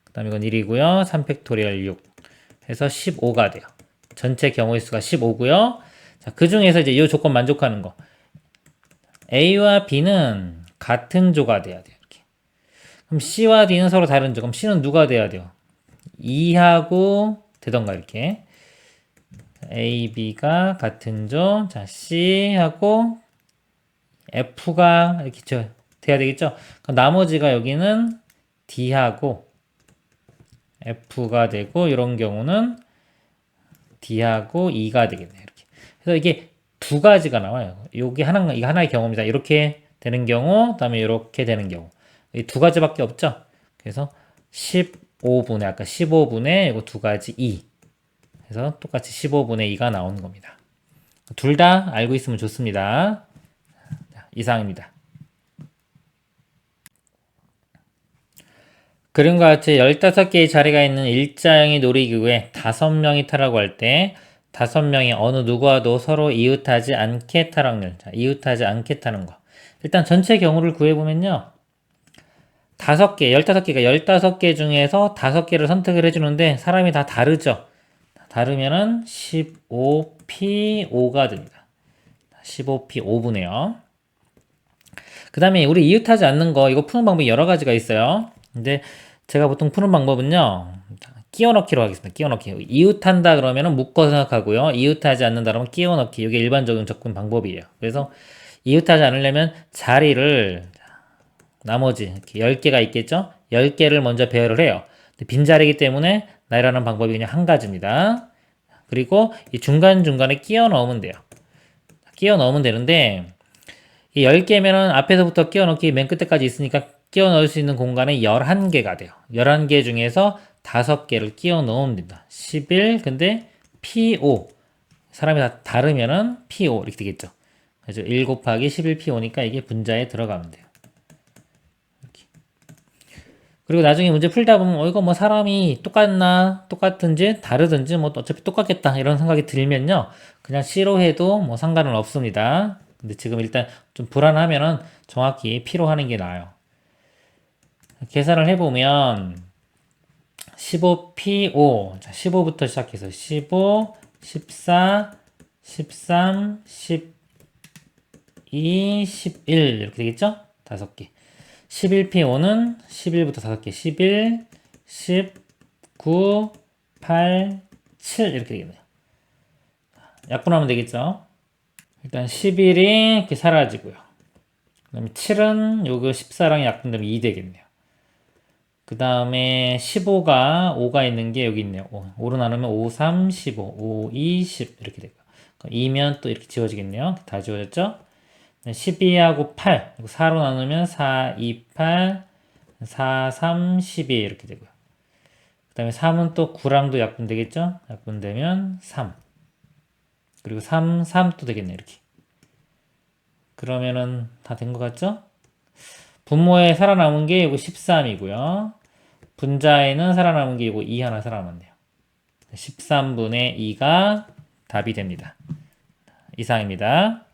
그 다음에 이건 1이고요. 3팩토리얼 6 해서 15가 돼요. 전체 경우의 수가 15고요. 자, 그 중에서 이제 이 조건 만족하는 거. A와 B는 같은 조가 돼야 돼요. 이렇게. 그럼 C와 D는 서로 다른 조. 그럼 C는 누가 돼야 돼요? 2하고 되던가 이렇게. A, B가 같은 조. 자, C하고 F가 이렇게 돼야 되겠죠? 그럼 나머지가 여기는 D하고 F가 되고 이런 경우는 D하고 E가 되겠네요. 이렇게. 그래서 이게 두 가지가 나와요. 이게 하나의 경우입니다. 이렇게 되는 경우, 그다음에 이렇게 되는 경우. 이 두 가지밖에 없죠. 그래서 15분의 아까 15분의 이거 두 가지 2. 그래서 똑같이 15분의 2가 나오는 겁니다. 둘 다 알고 있으면 좋습니다. 자, 이상입니다. 그림과 같이 15개의 자리가 있는 일자형의 놀이기구에 5명이 타라고 할 때 5명이 어느 누구와도 서로 이웃하지 않게 탈 확률. 자, 이웃하지 않게 타는 거. 일단 전체 경우를 구해보면요. 15개 중에서 5개를 선택을 해주는데 사람이 다 다르죠. 다르면은 15P5가 됩니다. 15P5분에요. 그 다음에 우리 이웃하지 않는 거 이거 푸는 방법이 여러 가지가 있어요. 근데 제가 보통 푸는 방법은요. 끼워 넣기로 하겠습니다. 끼워 넣기. 이웃한다 그러면은 묶어 생각하고요. 이웃하지 않는다 그러면 끼워 넣기. 이게 일반적인 접근 방법이에요. 그래서 이웃하지 않으려면 자리를 나머지 이렇게 10개가 있겠죠? 10개를 먼저 배열을 해요. 빈자리이기 때문에 나열하는 방법이 그냥 한 가지입니다. 그리고 이 중간중간에 끼워 넣으면 돼요. 끼워 넣으면 되는데 이 10개면은 앞에서부터 끼워 넣기 맨 끝에까지 있으니까 끼워 넣을 수 있는 공간이 11개가 돼요. 11개 중에서 5개를 끼워 넣으면 된다. 11, 근데 P5. 사람이 다 다르면은 P5 이렇게 되겠죠. 그래서 1 곱하기 11P5니까 이게 분자에 들어가면 돼요. 이렇게. 그리고 나중에 문제 풀다 보면 이거 뭐 사람이 똑같은지 다르든지 뭐 어차피 똑같겠다 이런 생각이 들면요. 그냥 C로 해도 뭐 상관은 없습니다. 근데 지금 일단 좀 불안하면은 정확히 P로 하는 게 나아요. 계산을 해보면 15P5 자, 15부터 시작해서 15 14, 13, 12, 11 이렇게 되겠죠? 5개. 11P5는 11부터 5개. 11, 10, 9, 8, 7 이렇게 되겠네요. 약분하면 되겠죠? 일단 11이 이렇게 사라지고요. 그 다음에 7은 요거 14랑 약분되면 2 되겠네요. 그 다음에 15가 5가 있는 게 여기 있네요. 5로 나누면 5, 3, 15, 5, 2, 10 이렇게 되고 2면 또 이렇게 지워지겠네요. 다 지워졌죠? 12하고 8 4로 나누면 4, 2, 8 4, 3, 12 이렇게 되고요. 그 다음에 3은 또 9랑도 약분되겠죠? 약분되면 3 그리고 3, 3 또 되겠네요. 이렇게 그러면은 다 된 것 같죠? 분모에 살아남은 게 이거 13이고요. 분자에는 살아남은 게 이거 2 하나 살아남았네요. 13분의 2가 답이 됩니다. 이상입니다.